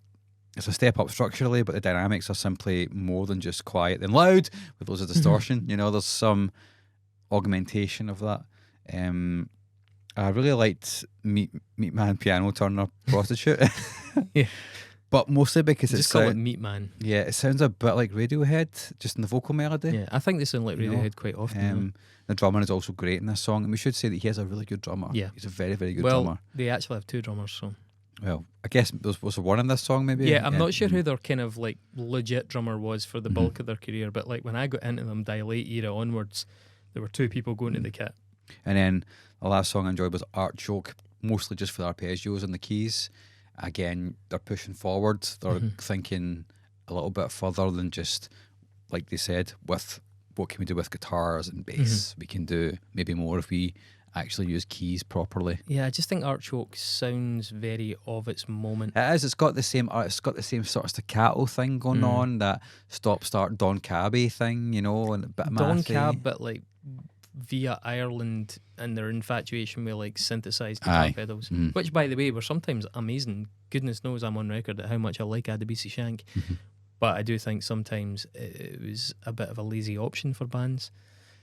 it's a step up structurally, but the dynamics are simply more than just quiet and loud with loads of distortion. There's some augmentation of that. I really liked Meat Man Piano Turner Prostitute. Yeah. But mostly because just call it Meat Man. Yeah, it sounds a bit like Radiohead, just in the vocal melody. Yeah, I think they sound like Radiohead quite often. The drummer is also great in this song, and we should say that he has a really good drummer. Yeah. He's a very, very good drummer. Well, they actually have two drummers, so... Well, I guess was there one in this song maybe? Yeah, I'm not sure who their kind of like legit drummer was for the bulk of their career, but like when I got into them Dilate era onwards, there were two people going to the kit. And then the last song I enjoyed was Art/Choke, mostly just for the arpeggios and the keys. Again, they're pushing forward. They're thinking a little bit further than just, like they said, with what can we do with guitars and bass. We can do maybe more if we actually use keys properly. Yeah, I just think Art/Choke sounds very of its moment. It is. It's got the same sort of staccato thing going on, that stop start Don Cabby thing, and a bit of Don mathy. Cab, but like via Ireland and their infatuation with like synthesized guitar pedals, which by the way were sometimes amazing. Goodness knows I'm on record at how much I like Adebisi Shank, but I do think sometimes it was a bit of a lazy option for bands.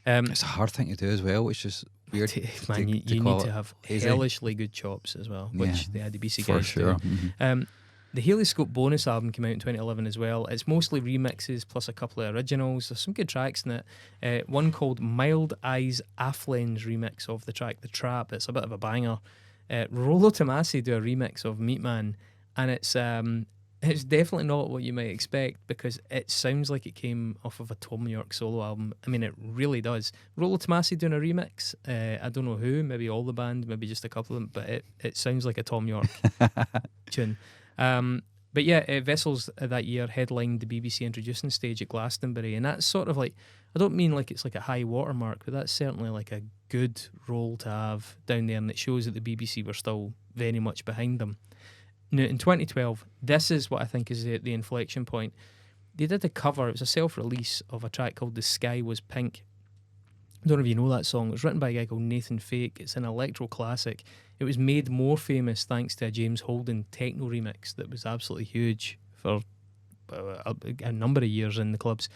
It's a hard thing to do as well, which is weird. Man, you need to have hellishly good chops as well, which the Adebisi guys do. The Helioscope bonus album came out in 2011 as well. It's mostly remixes plus a couple of originals. There's some good tracks in it. One called Mild Eyes Afflen's remix of the track The Trap. It's a bit of a banger. Rolo Tomasi do a remix of Meatman, and it's definitely not what you might expect because it sounds like it came off of a Tom York solo album. I mean, it really does. Rolo Tomasi doing a remix. I don't know who, maybe all the band, maybe just a couple of them, but it sounds like a Tom York tune. But yeah, Vessels that year headlined the BBC introducing stage at Glastonbury, and that's sort of like, I don't mean like it's like a high watermark, but that's certainly like a good role to have down there, and it shows that the BBC were still very much behind them. Now, in 2012, this is what I think is the inflection point. They did a cover, it was a self-release of a track called The Sky Was Pink. I don't know if you know that song. It was written by a guy called Nathan Fake. It's an electro classic. It was made more famous thanks to a James Holden techno remix that was absolutely huge for a number of years in the clubs.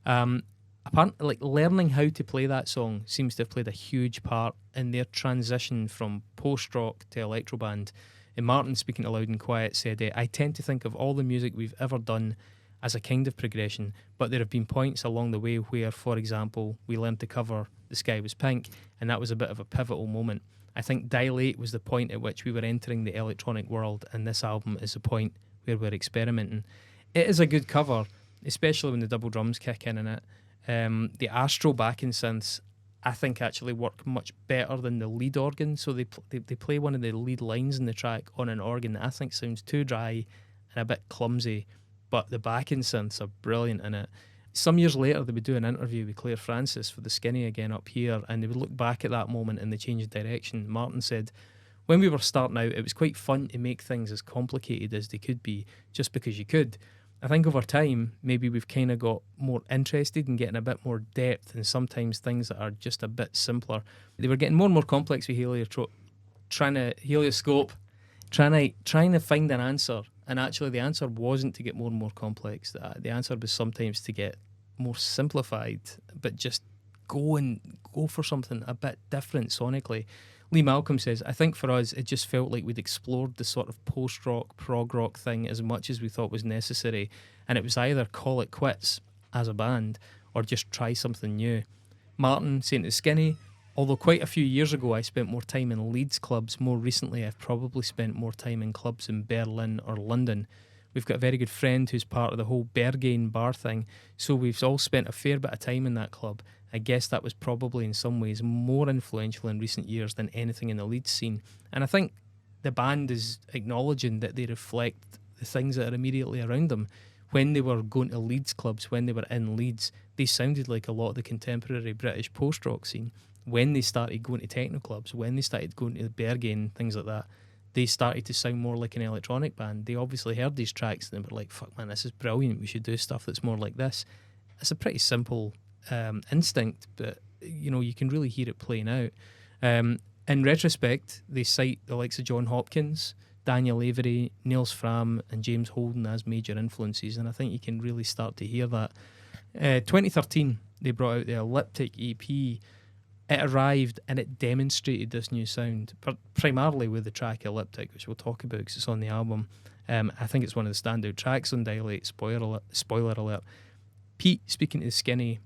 Apparently, like, learning how to play that song seems to have played a huge part in their transition from post-rock to electro band. And Martin, speaking to Loud and Quiet, said, I tend to think of all the music we've ever done as a kind of progression, but there have been points along the way where, for example, we learned to cover The Sky Was Pink, and that was a bit of a pivotal moment. I think Dilate was the point at which we were entering the electronic world, and this album is the point where we're experimenting. It is a good cover, especially when the double drums kick in it. The Astro backing synths, I think, actually work much better than the lead organ, so they play one of the lead lines in the track on an organ that I think sounds too dry and a bit clumsy, but the backing synths are brilliant in it. Some years later, they would do an interview with Claire Francis for The Skinny again up here, and they would look back at that moment and the change of direction. Martin said, when we were starting out, it was quite fun to make things as complicated as they could be, just because you could. I think over time, maybe we've kind of got more interested in getting a bit more depth, and sometimes things that are just a bit simpler. They were getting more and more complex with Helioscope, trying to find an answer. And actually, the answer wasn't to get more and more complex. The answer was sometimes to get more simplified, but just go for something a bit different sonically. Lee Malcolm says, I think for us, it just felt like we'd explored the sort of post-rock, prog-rock thing as much as we thought was necessary. And it was either call it quits as a band or just try something new. Martin saying to Skinny, although quite a few years ago I spent more time in Leeds clubs, more recently I've probably spent more time in clubs in Berlin or London. We've got a very good friend who's part of the whole Berghain bar thing, so we've all spent a fair bit of time in that club. I guess that was probably in some ways more influential in recent years than anything in the Leeds scene. And I think the band is acknowledging that they reflect the things that are immediately around them. When they were going to Leeds clubs, when they were in Leeds, they sounded like a lot of the contemporary British post-rock scene. When they started going to techno clubs, when they started going to the Berghain, things like that, they started to sound more like an electronic band. They obviously heard these tracks and they were like, fuck man, this is brilliant, we should do stuff that's more like this. It's a pretty simple instinct, but you can really hear it playing out. In retrospect, they cite the likes of John Hopkins, Daniel Avery, Niels Fram and James Holden as major influences, and I think you can really start to hear that. 2013, they brought out the Elliptic EP. It arrived and it demonstrated this new sound, primarily with the track Elliptic, which we'll talk about because it's on the album. I think it's one of the standout tracks on Dilate, spoiler alert. Pete, speaking to the Skinny,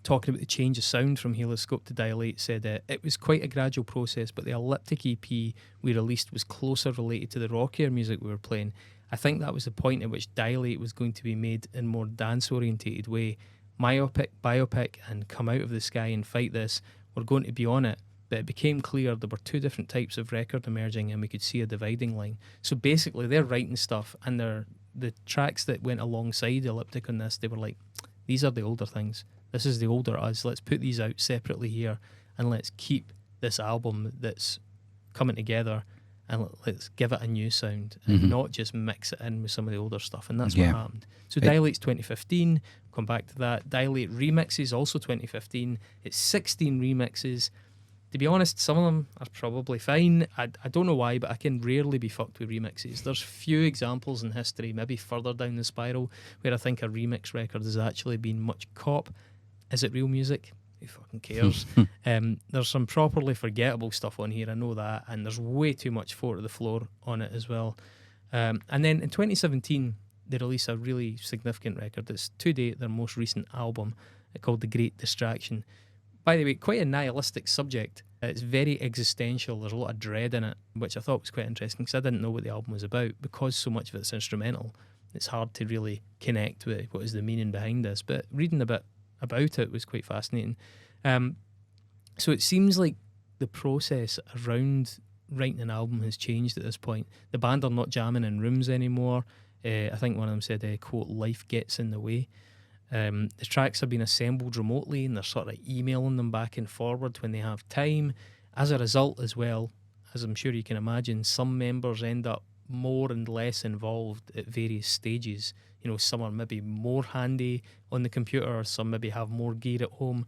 talking about the change of sound from Helioscope to Dilate, said it was quite a gradual process, but the Elliptic EP we released was closer related to the rockier music we were playing. I think that was the point at which Dilate was going to be made in a more dance-orientated way. Myopic, Biopic and Come Out of the Sky and Fight This were going to be on it, but it became clear there were two different types of record emerging and we could see a dividing line. So basically they're writing stuff, and the tracks that went alongside Elliptic on this, they were like, these are the older things, this is the older us, let's put these out separately here and let's keep this album that's coming together and let's give it a new sound and not just mix it in with some of the older stuff. And that's what happened. So Dilate's 2015, come back to that. Dilate Remixes, also 2015. It's 16 remixes. To be honest, some of them are probably fine. I don't know why, but I can rarely be fucked with remixes. There's few examples in history, maybe further down the spiral, where I think a remix record has actually been much cop. Is it real music? Who fucking cares? There's some properly forgettable stuff on here, I know that, and there's way too much 4 to the floor on it as well. And then in 2017, they released a really significant record. It's to date their most recent album, called The Great Distraction. By the way, quite a nihilistic subject. It's very existential. There's a lot of dread in it, which I thought was quite interesting because I didn't know what the album was about. Because so much of it's instrumental, it's hard to really connect with what is the meaning behind this. But reading a bit about it was quite fascinating. So it seems like the process around writing an album has changed at this point. The band are not jamming in rooms anymore. I think one of them said, quote, life gets in the way. The tracks have been assembled remotely and they're sort of emailing them back and forward when they have time. As a result as well, as I'm sure you can imagine, some members end up more and less involved at various stages. You know, some are maybe more handy on the computer, some maybe have more gear at home.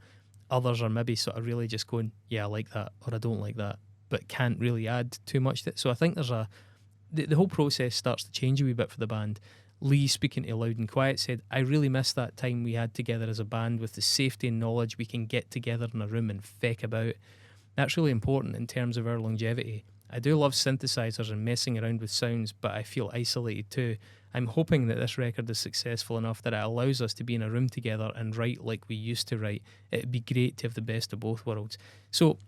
Others are maybe sort of really just going, yeah, I like that, or I don't like that, but can't really add too much to it. So I think there's the whole process starts to change a wee bit for the band. Lee, speaking to Loud and Quiet, said, I really miss that time we had together as a band with the safety and knowledge we can get together in a room and feck about. That's really important in terms of our longevity. I do love synthesizers and messing around with sounds, but I feel isolated too. I'm hoping that this record is successful enough that it allows us to be in a room together and write like we used to write. It'd be great to have the best of both worlds. So,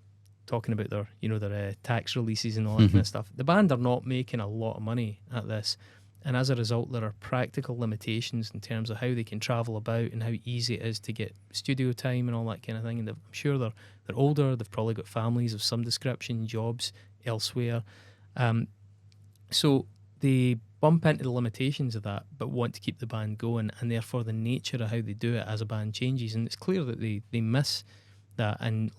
talking about their tax releases and all that kind of stuff, the band are not making a lot of money at this. And as a result, there are practical limitations in terms of how they can travel about and how easy it is to get studio time and all that kind of thing. And I'm sure they're older, they've probably got families of some description, jobs elsewhere. So they bump into the limitations of that, but want to keep the band going, and therefore the nature of how they do it as a band changes. And it's clear that they miss that, and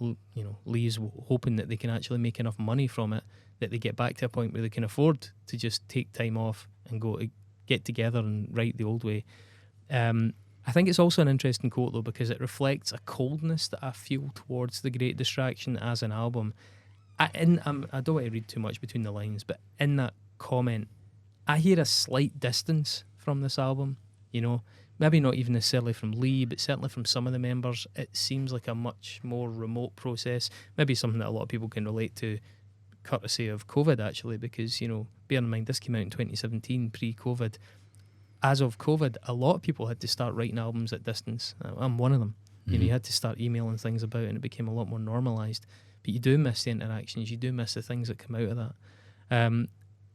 Lee's hoping that they can actually make enough money from it that they get back to a point where they can afford to just take time off and go to get together and write the old way. I think it's also an interesting quote though, because it reflects a coldness that I feel towards The Great Distraction as an album. I don't want to read too much between the lines, but in that comment, I hear a slight distance from this album. Maybe not even necessarily from Lee, but certainly from some of the members. It seems like a much more remote process. Maybe something that a lot of people can relate to, courtesy of COVID, actually, because, bear in mind, this came out in 2017, pre-COVID. As of COVID, a lot of people had to start writing albums at distance. I'm one of them. You had to start emailing things about, and it became a lot more normalised. But you do miss the interactions, you do miss the things that come out of that.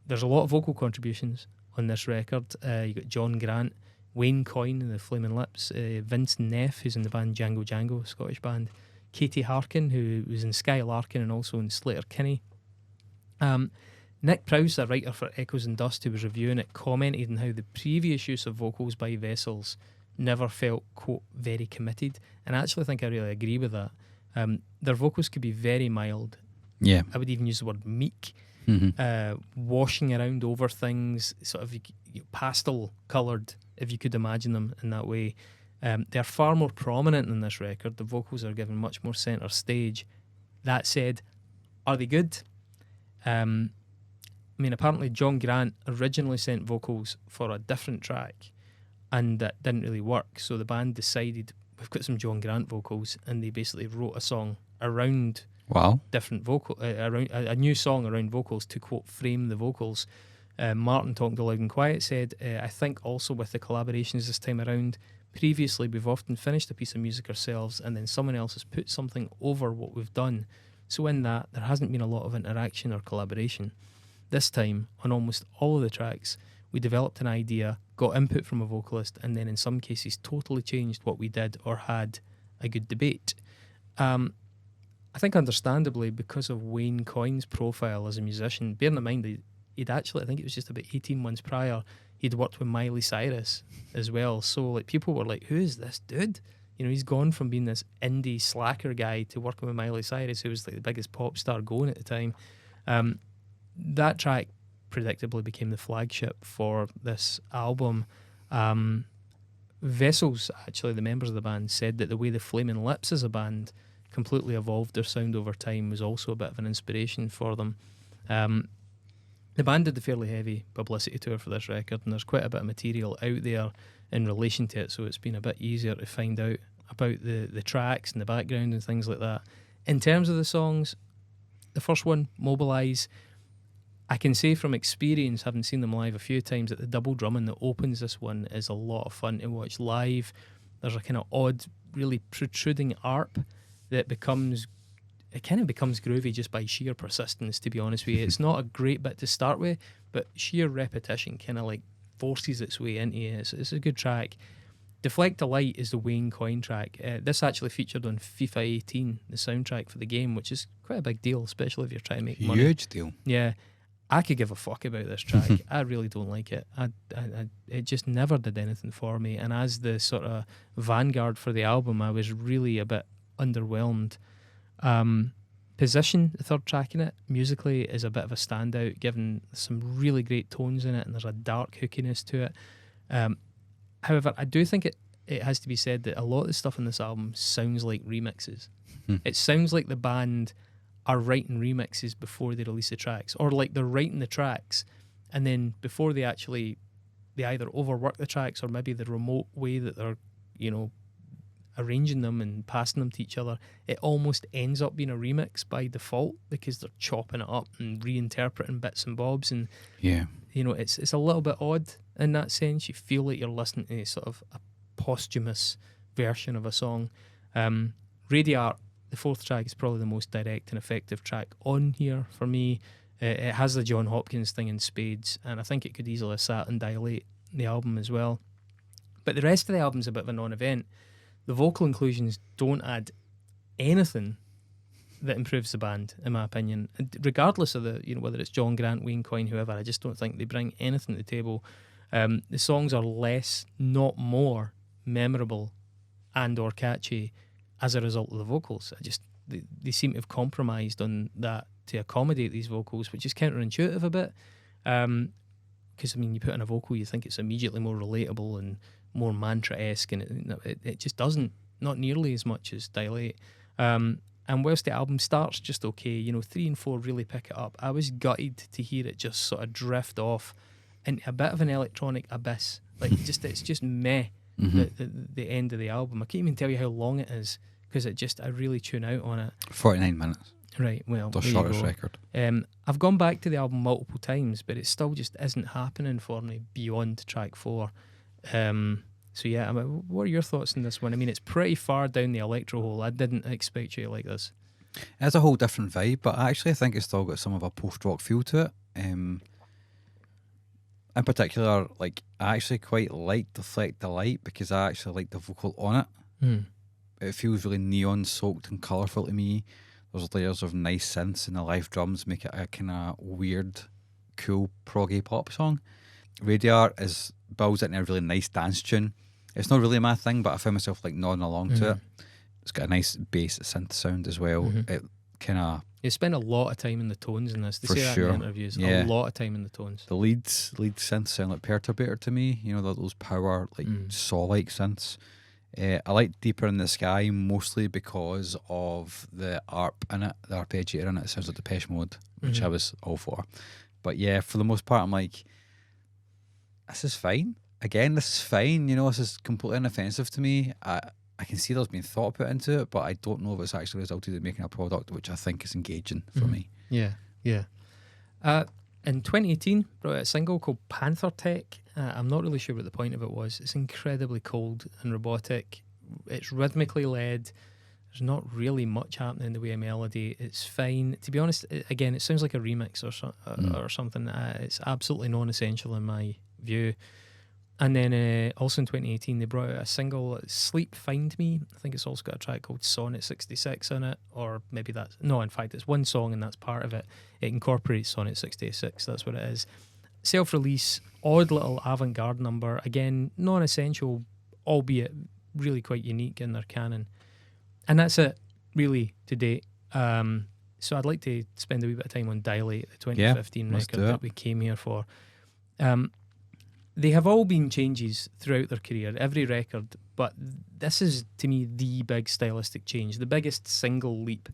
There's a lot of vocal contributions on this record. You got John Grant, Wayne Coyne in the Flaming Lips, Vince Neff, who's in the band Django Django, Scottish band, Katie Harkin, who was in Sky Larkin and also in Slater Kinney. Nick Prowse, a writer for Echoes and Dust, who was reviewing it, commented on how the previous use of vocals by Vessels never felt, quote, very committed. And I actually think I really agree with that. Their vocals could be very mild. Yeah. I would even use the word meek. Washing around over things, sort of pastel coloured, if you could imagine them in that way. They're far more prominent in this record. The vocals are given much more centre stage. That said, are they good? Apparently John Grant originally sent vocals for a different track, and that didn't really work. So the band decided, we've got some John Grant vocals, and they basically wrote a song around different vocal, around a new song around vocals to, quote, frame the vocals. Martin, talking to Loud and Quiet, said, I think also with the collaborations this time around, previously we've often finished a piece of music ourselves and then someone else has put something over what we've done. So in that, there hasn't been a lot of interaction or collaboration. This time, on almost all of the tracks, we developed an idea, got input from a vocalist, and then in some cases totally changed what we did or had a good debate. I think understandably, because of Wayne Coyne's profile as a musician, bearing in mind he'd actually, I think it was just about 18 months prior, he'd worked with Miley Cyrus as well. So people were like, who is this dude? He's gone from being this indie slacker guy to working with Miley Cyrus, who was like the biggest pop star going at the time. that track predictably became the flagship for this album. Vessels, actually, the members of the band, said that the way the Flaming Lips as a band completely evolved their sound over time was also a bit of an inspiration for them. The band did the fairly heavy publicity tour for this record, and there's quite a bit of material out there in relation to it, so it's been a bit easier to find out about the tracks and the background and things like that. In terms of the songs, the first one, Mobilise, I can say from experience, having seen them live a few times, that the double drumming that opens this one is a lot of fun to watch live. There's a kind of odd, really protruding arp that becomes groovy just by sheer persistence, to be honest with you. It's not a great bit to start with, but sheer repetition kind of like forces its way into you. It's a good track. Deflect a Light is the Wayne Coyne track. This actually featured on FIFA 18, the soundtrack for the game, which is quite a big deal, especially if you're trying to make money. Huge deal. Yeah. I could give a fuck about this track. I really don't like it. It just never did anything for me. And as the sort of vanguard for the album, I was really a bit underwhelmed. Position, the third track in it, musically is a bit of a standout, given some really great tones in it, and there's a dark hookiness to it. However, I do think it has to be said that a lot of the stuff in this album sounds like remixes. It sounds like the band are writing remixes before they release the tracks, or like they're writing the tracks and then before they either overwork the tracks, or maybe the remote way that they're, arranging them and passing them to each other, it almost ends up being a remix by default because they're chopping it up and reinterpreting bits and bobs, and it's a little bit odd in that sense. You feel like you're listening to sort of a posthumous version of a song. Radiart, the fourth track, is probably the most direct and effective track on here for me. It has the John Hopkins thing in spades, and I think it could easily have sat and Dilate the album as well. But the rest of the album's a bit of a non-event. The vocal inclusions don't add anything that improves the band, in my opinion. And regardless of whether it's John Grant, Wayne Coyne, whoever, I just don't think they bring anything to the table. The songs are less, not more, memorable and or catchy as a result of the vocals. They seem to have compromised on that to accommodate these vocals, which is counterintuitive a bit. Because, you put in a vocal, you think it's immediately more relatable and more mantra-esque, and it just doesn't, not nearly as much as Dilate. And whilst the album starts just okay, 3 and 4 really pick it up. I was gutted to hear it just sort of drift off into a bit of an electronic abyss. Like, it's just meh. The end of the album. I can't even tell you how long it is, because I really tune out on it. 49 minutes. Right, well, the shortest record. I've gone back to the album multiple times, but it still just isn't happening for me beyond track 4. So yeah, what are your thoughts on this one? It's pretty far down the electro hole. I didn't expect you to like this. It's a whole different vibe, but I actually think it's still got some of a post-rock feel to it. In particular, I actually quite like Deflect the Light, because I actually like the vocal on it. It feels really neon soaked and colourful to me. There's layers of nice synths, and the live drums make it a kind of weird, cool proggy pop song. Radiart builds it in a really nice dance tune. It's not really my thing, but I found myself nodding along to it. It's got a nice bass synth sound as well. It kind of... You spend a lot of time in the tones in this. They say that in the interviews. Yeah. A lot of time in the tones. The lead synths sound like Perturbator to me. Those power, saw-like synths. I like Deeper in the Sky mostly because of the ARP in it, the arpeggiator in it. It sounds like Depeche Mode, which I was all for. But yeah, for the most part, I'm like, this is fine. Again, this is fine. This is completely inoffensive to me. I can see there's been thought put into it, but I don't know if it's actually resulted in making a product which I think is engaging for me. Yeah. In 2018, brought out a single called Panther Tech. I'm not really sure what the point of it was. It's incredibly cold and robotic. It's rhythmically led. There's not really much happening in the way of melody. It's fine. To be honest, again, it sounds like a remix or something. It's absolutely non-essential in my view. And then also in 2018, they brought out a single, Sleep Find Me. I think it's also got a track called Sonnet 66 in it, or maybe that's... No, in fact, it's one song and that's part of it. It incorporates Sonnet 66, that's what it is. Self-release, odd little avant-garde number. Again, non-essential, albeit really quite unique in their canon. And that's it, really, to date. So I'd like to spend a wee bit of time on Dilate, the 2015 record that we came here for. They have all been changes throughout their career, every record, but this is, to me, the big stylistic change, the biggest single leap.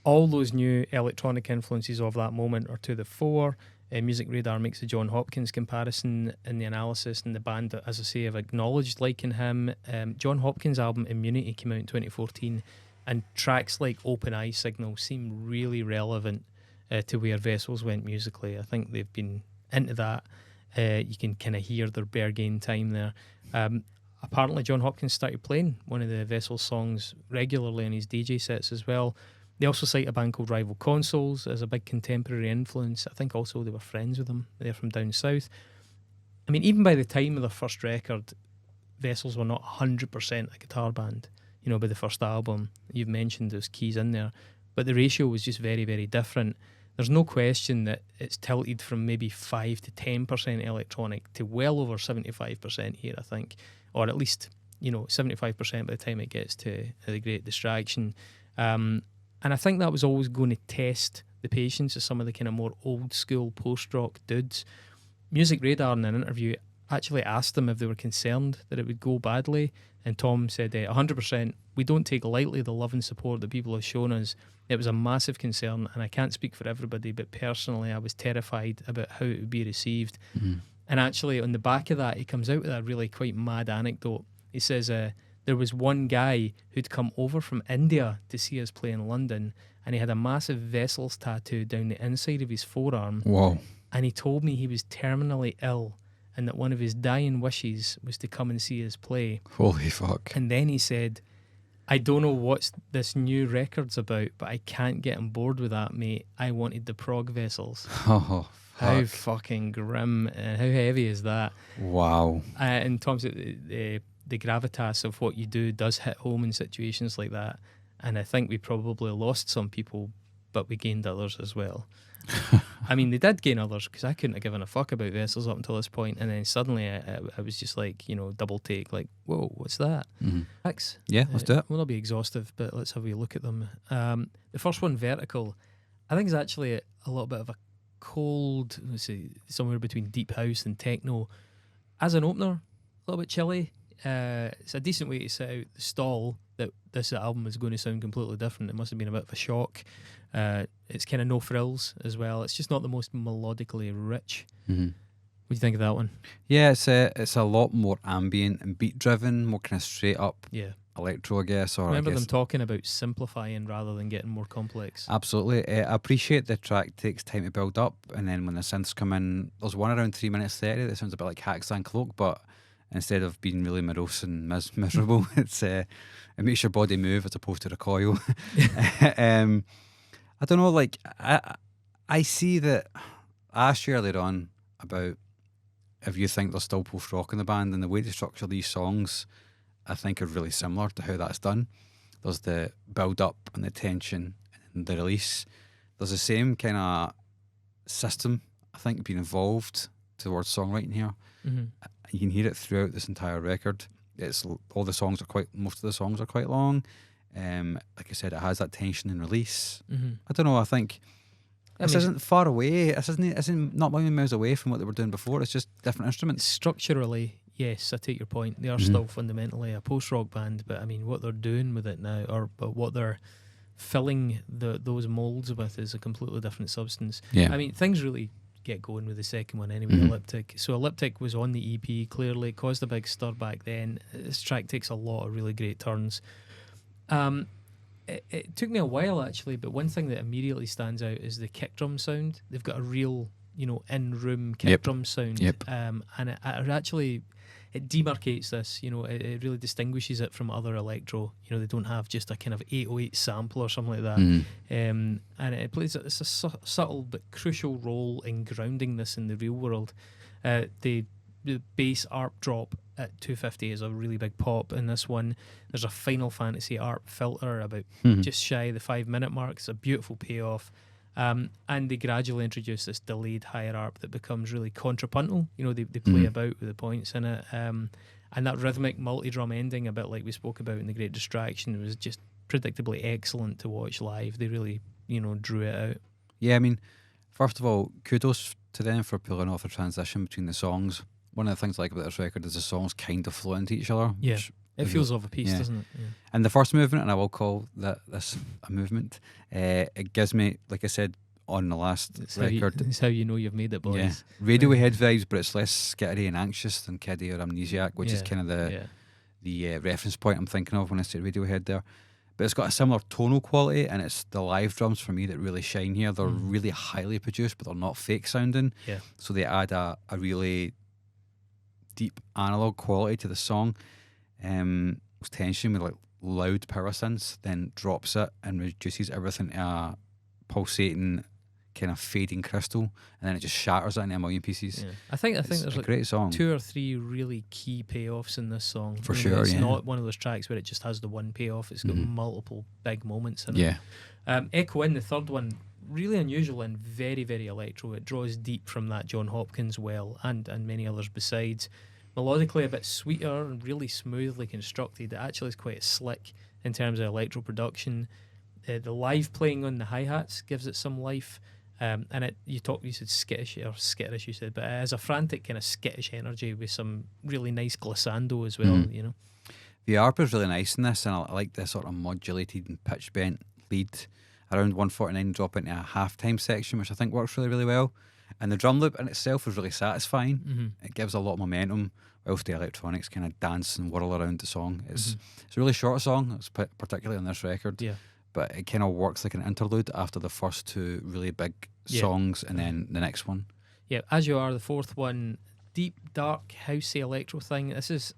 All those new electronic influences of that moment are to the fore. Music Radar makes the John Hopkins comparison in the analysis, and the band, as I say, have acknowledged liking him. John Hopkins' album Immunity came out in 2014, and tracks like Open Eye Signal seem really relevant to where Vessels went musically. I think they've been into that. You can kind of hear their Berghain time there. Apparently John Hopkins started playing one of the Vessels songs regularly in his DJ sets as well. They also cite a band called Rival Consoles as a big contemporary influence. I think also they were friends with them. They're from down south. I mean, even by the time of their first record, Vessels were not 100% a guitar band. You know, by the first album, you've mentioned those keys in there, but the ratio was just very, very different. There's no question that it's tilted from maybe 5 to 10% electronic to well over 75% here, I think, or at least, 75% by the time it gets to The Great Distraction. And I think that was always going to test the patience of some of the kind of more old school post-rock dudes. Music Radar in an interview actually asked them if they were concerned that it would go badly, and Tom said 100%, we don't take lightly the love and support that people have shown us. It was a massive concern, and I can't speak for everybody, but personally I was terrified about how it would be received. And actually on the back of that, he comes out with a really quite mad anecdote. He says there was one guy who'd come over from India to see us play in London, and he had a massive Vessels tattoo down the inside of his forearm. Whoa. And he told me he was terminally ill and that one of his dying wishes was to come and see us play. Holy fuck. And then he said, I don't know what this new record's about, but I can't get on board with that, mate. I wanted the prog Vessels. Oh, fuck. How fucking grim and how heavy is that? Wow. And Tom said the gravitas of what you do does hit home in situations like that. And I think we probably lost some people, but we gained others as well. I mean, they did gain others because I couldn't have given a fuck about Vessels up until this point, and then suddenly I was just like, double take, like, whoa, what's that? X. Yeah, let's do it. We'll not be exhaustive, but let's have a look at them. The first one, Vertical, I think is actually a little bit of a cold, let's say, somewhere between deep house and techno. As an opener, a little bit chilly. It's a decent way to set out the stall that this album is going to sound completely different. It must have been a bit of a shock. It's kind of no frills as well. It's just not the most melodically rich. What do you think of that one? Yeah, it's a lot more ambient and beat driven, more kind of straight up electro, I guess. Or Remember I guess them talking about simplifying rather than getting more complex. Absolutely. I appreciate the track takes time to build up, and then when the synths come in, there's one around 3 minutes 30 that sounds a bit like Hacksaw and Cloak, but instead of being really morose and miserable, it makes your body move as opposed to recoil. I don't know, like, I see that I asked you earlier on about if you think there's still post-rock in the band, and the way they structure these songs I think are really similar to how that's done. There's the build-up and the tension and the release. There's the same kind of system, I think, being involved towards songwriting here. You can hear it throughout this entire record. Most of the songs are quite long. Like I said, it has that tension and release. I don't know, I think this isn't far away. This isn't not million miles away from what they were doing before. It's just different instruments. Structurally, yes, I take your point. They are still fundamentally a post-rock band, but I mean, what they're doing with it now, but what they're filling those molds with is a completely different substance. Yeah. I mean, things really get going with the second one anyway, Elliptic. So Elliptic was on the EP, clearly caused a big stir back then. This track takes a lot of really great turns. It took me a while actually, but one thing that immediately stands out is the kick drum sound. They've got a real, in-room kick drum sound. And it actually, it demarcates this, it really distinguishes it from other electro. They don't have just a kind of 808 sample or something like that. And it plays a subtle but crucial role in grounding this in the real world. The bass ARP drop at 250 is a really big pop in this one. There's a Final Fantasy ARP filter about just shy of the 5 minute mark. It's a beautiful payoff. And they gradually introduce this delayed higher ARP that becomes really contrapuntal. They play about with the points in it. And that rhythmic multi-drum ending, a bit like we spoke about in The Great Distraction, was just predictably excellent to watch live. They really, you know, drew it out. Yeah, I mean, first of all, kudos to them for pulling off the transition between the songs. One of the things I like about this record is the songs kind of flow into each other. Yeah, which it feels of a piece, yeah. doesn't it? Yeah. And the first movement, and I will call this a movement, it gives me, like I said on the last record, It's how you know you've made it, boys. yeah, Radiohead vibes, but it's less skittery and anxious than Kiddie or Amnesiac, which is kind of the reference point I'm thinking of when I say Radiohead there. But it's got a similar tonal quality, and it's the live drums for me that really shine here. They're really highly produced, but they're not fake sounding. Yeah. So they add a really deep analog quality to the song. Tension with like loud power synths, then drops it and reduces everything to a pulsating kind of fading crystal, and then it just shatters it into a million pieces. Yeah. I think It's there's a like great song. 2 or 3 really key payoffs in this song. For You sure, know, it's yeah. not one of those tracks where it just has the one payoff. It's got multiple big moments in it. Yeah. Echo In, the third one, really unusual and very, very electro. It draws deep from that John Hopkins well, and many others besides. Melodically a bit sweeter and really smoothly constructed. It actually is quite slick in terms of electro production. The live playing on the hi-hats gives it some life. And you said skittish, you said, but it has a frantic kind of skittish energy with some really nice glissando as well, you know. The ARP is really nice in this, and I like the sort of modulated and pitch bent lead around 149, drop into a halftime section, which I think works really, really well. And the drum loop in itself is really satisfying. It gives a lot of momentum, whilst the electronics kind of dance and whirl around the song. It's a really short song, it's particularly on this record. Yeah. But it kind of works like an interlude after the first 2 really big songs, and then the next one. Yeah, As You Are, the fourth one, deep, dark, housey electro thing. This is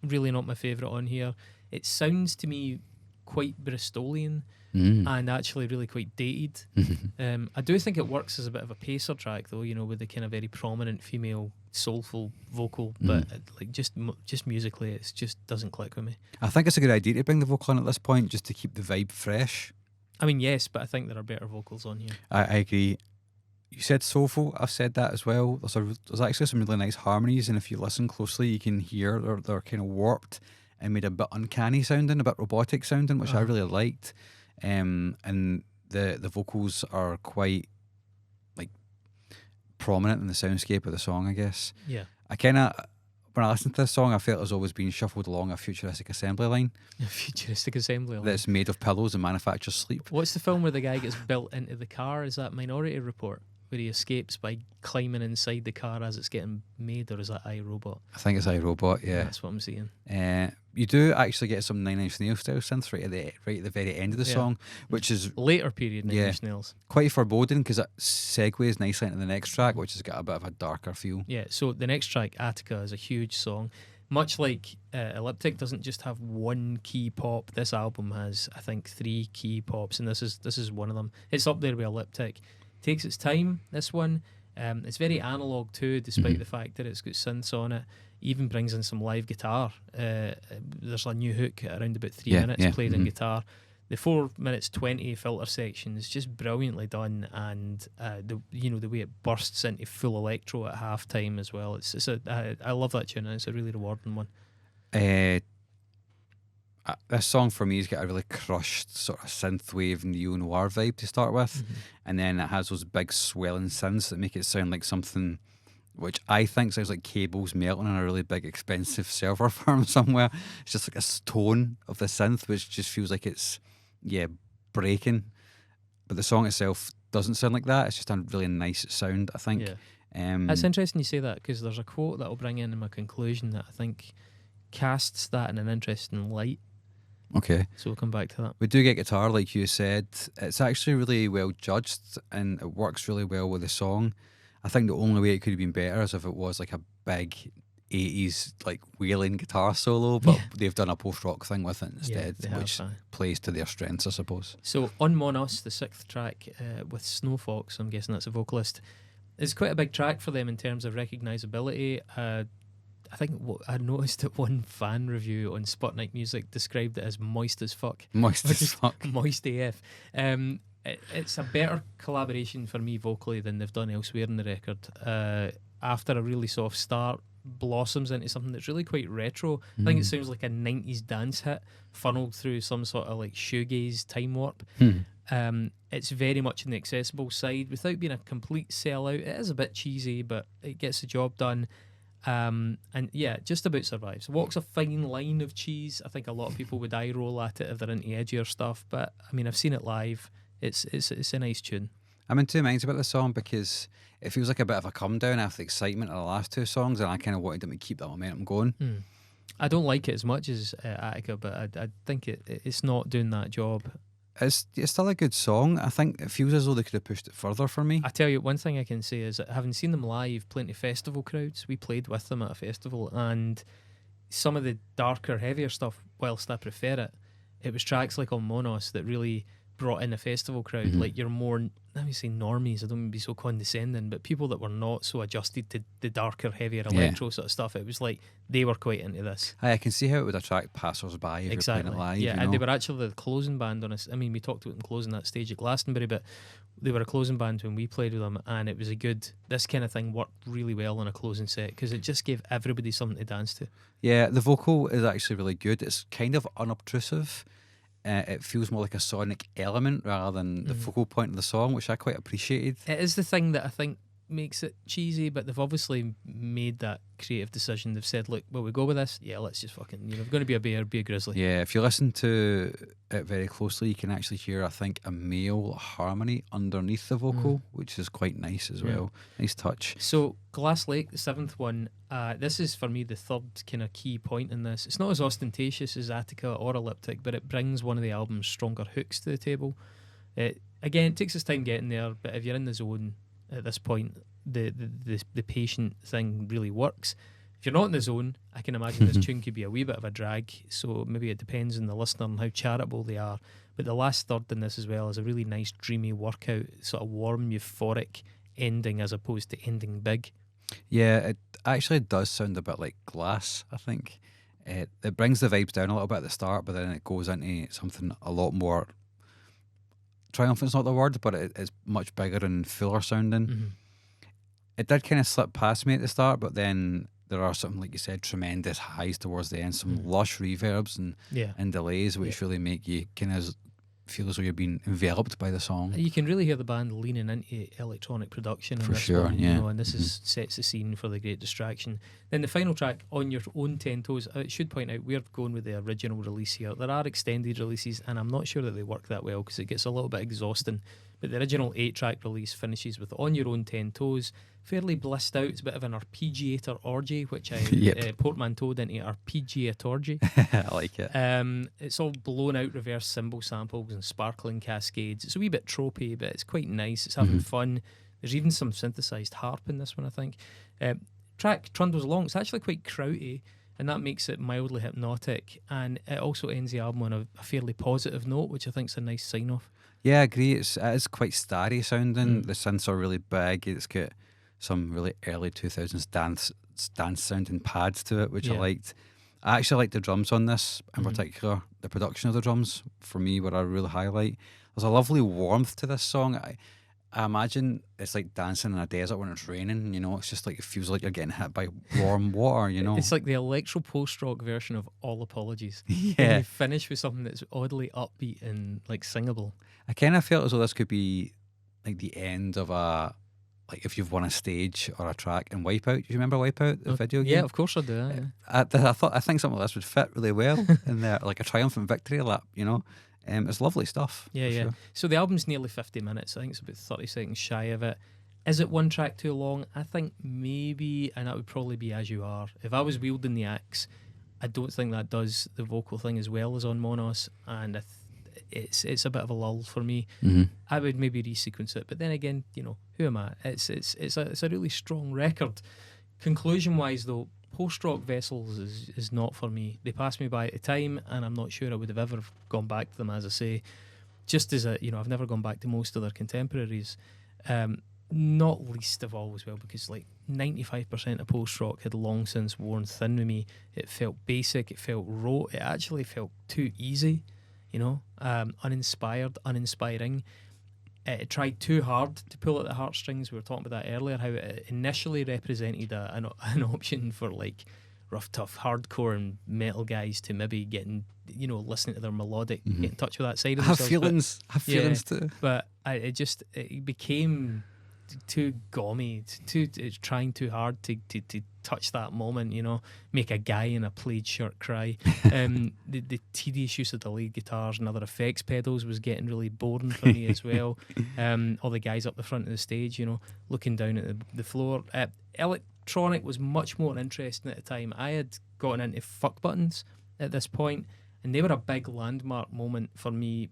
really not my favourite on here. It sounds to me quite Bristolian and actually really quite dated. I do think it works as a bit of a pacer track, though, you know, with the kind of very prominent female soulful vocal, but like just musically, it just doesn't click with me. I think it's a good idea to bring the vocal in at this point, just to keep the vibe fresh. I mean, yes, but I think there are better vocals on here. I agree. You said soulful. I've said that as well. There's actually some really nice harmonies, and if you listen closely, you can hear they're kind of warped and made a bit uncanny sounding, a bit robotic sounding, which I really liked. And the vocals are quite like prominent in the soundscape of the song, I guess. Yeah. I kind of, when I listened to this song, I felt it was always being shuffled along a futuristic assembly line. A futuristic assembly line. That's made of pillows and manufactures sleep. What's the film where the guy gets built into the car? Is that Minority Report, where he escapes by climbing inside the car as it's getting made, or is that iRobot? I think it's iRobot, yeah. That's what I'm seeing. You do actually get some Nine Inch Nails style synths right at the very end of the song, which is later period Nine Inch Nails. Quite foreboding, because it segues nicely into the next track, which has got a bit of a darker feel. Yeah, so the next track, Attica, is a huge song. Much like Elliptic doesn't just have one key pop, this album has, I think, 3 key pops, and this is one of them. It's up there with Elliptic. Takes its time, this one. It's very analog too, despite the fact that it's got synths on it. Even brings in some live guitar. There's a new hook at around about 3 minutes played in guitar. The 4 minutes 20 filter section is just brilliantly done, and the way it bursts into full electro at halftime as well. I love that tune, and it's a really rewarding one. This song for me has got a really crushed sort of synthwave neo-noir vibe to start with, and then it has those big swelling synths that make it sound like something which I think sounds like cables melting in a really big expensive server farm somewhere. It's just like a tone of the synth which just feels like it's breaking, but the song itself doesn't sound like that. It's just a really nice sound, I think. It's interesting you say that, because there's a quote that I'll bring in my conclusion that I think casts that in an interesting light. Okay. So we'll come back to that. We do get guitar, like you said. It's actually really well judged, and it works really well with the song. I think the only way it could have been better is if it was like a big 80s like wailing guitar solo, but they've done a post-rock thing with it instead, which plays to their strengths, I suppose. So on Monos, the 6th track with Snow Fox, I'm guessing that's a vocalist, it's quite a big track for them in terms of recognisability. I think I noticed that one fan review on Sputnik Music described it as moist as fuck. Moist as fuck. Moist AF. It's a better collaboration for me vocally than they've done elsewhere in the record. After a really soft start, blossoms into something that's really quite retro. I think it sounds like a 90s dance hit funneled through some sort of like shoegaze time warp. It's very much on the accessible side without being a complete sellout. It is a bit cheesy, but it gets the job done. And yeah, just about survives. Walks a fine line of cheese. I think a lot of people would eye roll at it if they're into edgier stuff, but I mean, I've seen it live. It's a nice tune. I'm in two minds about the song because it feels like a bit of a come down after the excitement of the last two songs, and I kind of wanted them to keep that momentum going. I don't like it as much as Attica, but I think it's not doing that job. It's still a good song. I think it feels as though they could have pushed it further for me. I tell you, one thing I can say is that having seen them live, playing to festival crowds, we played with them at a festival, and some of the darker, heavier stuff, whilst I prefer it was tracks like on Monos that really brought in a festival crowd. Like your more, let me say normies, I don't mean to be so condescending, but people that were not so adjusted to the darker, heavier electro sort of stuff. It was like they were quite into this. I can see how it would attract passers-by if you're playing it live. Yeah, you and know? they were actually the closing band on us. I mean, we talked about them closing that stage at Glastonbury, but they were a closing band when we played with them, and it was a good, this kind of thing worked really well in a closing set because it just gave everybody something to dance to. Yeah, the vocal is actually really good. It's kind of unobtrusive. It feels more like a sonic element rather than the focal point of the song, which I quite appreciated. It is the thing that I think makes it cheesy, but they've obviously made that creative decision. They've said, look, will we go with this? Yeah, let's just fucking, if we're going to be a bear, be a grizzly. Yeah, if you listen to it very closely, you can actually hear, I think, a male harmony underneath the vocal, which is quite nice as well. Nice touch. So, Glass Lake, the seventh one, this is for me the third kind of key point in this. It's not as ostentatious as Attica or Elliptic, but it brings one of the album's stronger hooks to the table. Again, it takes its time getting there, but if you're in the zone at this point, the patient thing really works. If you're not in the zone, I can imagine this tune could be a wee bit of a drag, so maybe it depends on the listener and how charitable they are. But the last third in this as well is a really nice dreamy workout, sort of warm, euphoric ending as opposed to ending big. Yeah, it actually does sound a bit like Glass, I think. It brings the vibes down a little bit at the start, but then it goes into something a lot more triumphant's not the word, but it's much bigger and fuller sounding. It did kind of slip past me at the start, but then there are something, like you said, tremendous highs towards the end, some lush reverbs and delays, which really make you kind of feel as though you're being enveloped by the song. You can really hear the band leaning into electronic production in For this sure, one, yeah. and this is sets the scene for the Great Distraction. Then the final track, On Your Own 10 Toes, I should point out we're going with the original release here. There are extended releases, and I'm not sure that they work that well because it gets a little bit exhausting. But the original 8-track release finishes with On Your Own 10 Toes, fairly blissed out. It's a bit of an arpeggiator orgy, which I portmanteaued into arpeggiatorgy. I like it. It's all blown out reverse cymbal samples and sparkling cascades. It's a wee bit tropey, but it's quite nice. It's having fun. There's even some synthesized harp in this one, I think. Track trundles along. It's actually quite krauty, and that makes it mildly hypnotic. And it also ends the album on a fairly positive note, which I think is a nice sign off. Yeah, I agree. It is quite starry sounding. The synths are really big. It's got some really early 2000s dance sounding pads to it, which I liked. I actually liked the drums on this in particular. The production of the drums, for me, were a real highlight. There's a lovely warmth to this song. I imagine it's like dancing in a desert when it's raining, it's just like it feels like you're getting hit by warm water, It's like the electro post-rock version of All Apologies. Yeah. And you finish with something that's oddly upbeat and like singable. I kind of felt as though this could be like the end of like if you've won a stage or a track in Wipeout. Do you remember Wipeout, the video game? Yeah, of course I do. Yeah. I think something like this would fit really well in there, like a triumphant victory lap, It's lovely stuff. Yeah. Sure. So the album's nearly 50 minutes. I think it's about 30 seconds shy of it. Is it one track too long? I think maybe, and that would probably be As You Are. If I was wielding the axe, I don't think that does the vocal thing as well as on Monos, and it's a bit of a lull for me. I would maybe resequence it, but then again, who am I? It's a really strong record. Conclusion wise, though, post-rock Vessels is not for me. They passed me by at the time, and I'm not sure I would have ever gone back to them. As I say, just as I've never gone back to most of their contemporaries. Not least of all as well because like 95% of post-rock had long since worn thin with me. It felt basic, it felt rote, it actually felt too easy, uninspired, uninspiring. it tried too hard to pull at the heartstrings. We were talking about that earlier, how it initially represented an option for like rough, tough, hardcore and metal guys to maybe getting, listening to their melodic, get in touch with that side of themselves. Have feelings too. But it became too gaumy, it's trying too hard to touch that moment, make a guy in a plaid shirt cry. The tedious use of the lead guitars and other effects pedals was getting really boring for me as well. All the guys up the front of the stage, looking down at the floor. Electronic was much more interesting at the time. I had gotten into fuck buttons at this point, and they were a big landmark moment for me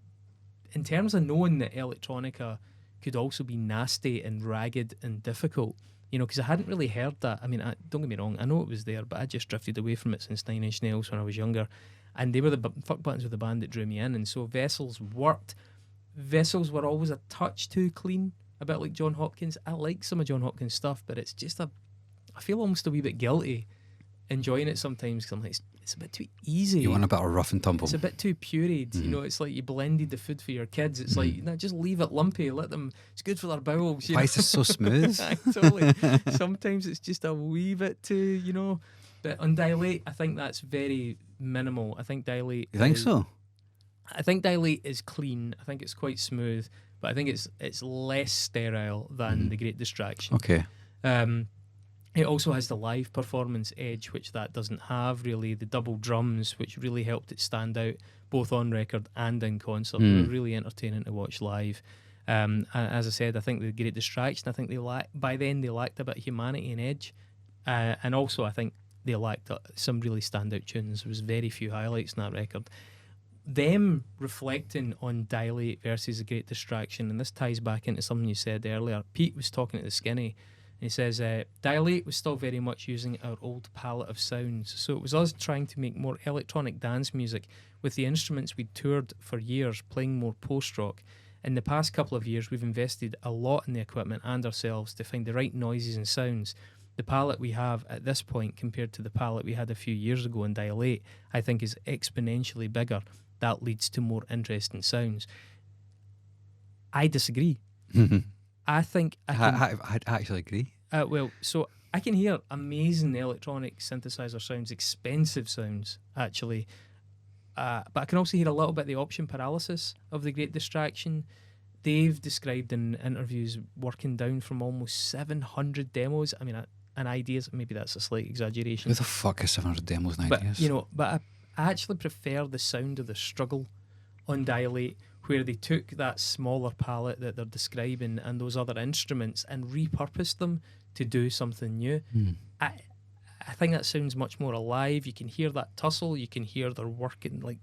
in terms of knowing that electronica could also be nasty and ragged and difficult, because I hadn't really heard that. I mean, don't get me wrong, I know it was there, but I just drifted away from it since 9 Inch Nails when I was younger, and they were the fuck buttons with the band that drew me in, and so Vessels worked. Vessels were always a touch too clean, a bit like John Hopkins. I like some of John Hopkins' stuff, but it's just I feel almost a wee bit guilty enjoying it sometimes, because I'm like, it's a bit too easy. You want a bit of rough and tumble. It's a bit too pureed. It's like you blended the food for your kids. It's like, no, just leave it lumpy. Let them. It's good for their bowels. Why is this so smooth? Totally. Sometimes it's just a wee bit too, But on Dilate, I think that's very minimal. I think Dilate. You think so? I think Dilate is clean. I think it's quite smooth, but I think it's less sterile than The Great Distraction. Okay. It also has the live performance edge, which that doesn't have really. The double drums, which really helped it stand out both on record and in concert. They were really entertaining to watch live. And as I said, I think The Great Distraction, I think by then they lacked a bit of humanity and edge. And also I think they lacked some really standout tunes. There was very few highlights in that record. Them reflecting on Dilate versus The Great Distraction, and this ties back into something you said earlier. Pete was talking to the Skinny, and he says, Dilate was still very much using our old palette of sounds, so it was us trying to make more electronic dance music with the instruments we'd toured for years, playing more post-rock. In the past couple of years, we've invested a lot in the equipment and ourselves to find the right noises and sounds. The palette we have at this point compared to the palette we had a few years ago in Dilate, I think is exponentially bigger. That leads to more interesting sounds. I disagree. I think I actually agree. So I can hear amazing electronic synthesizer sounds, expensive sounds, actually. But I can also hear a little bit the option paralysis of The Great Distraction. They've described in interviews working down from almost 700 demos. I mean, and ideas, maybe that's a slight exaggeration. Who the fuck is 700 demos and ideas? But I actually prefer the sound of the struggle on Dilate, where they took that smaller palette that they're describing and those other instruments and repurposed them to do something new. I think that sounds much more alive. You can hear that tussle. You can hear they're working, like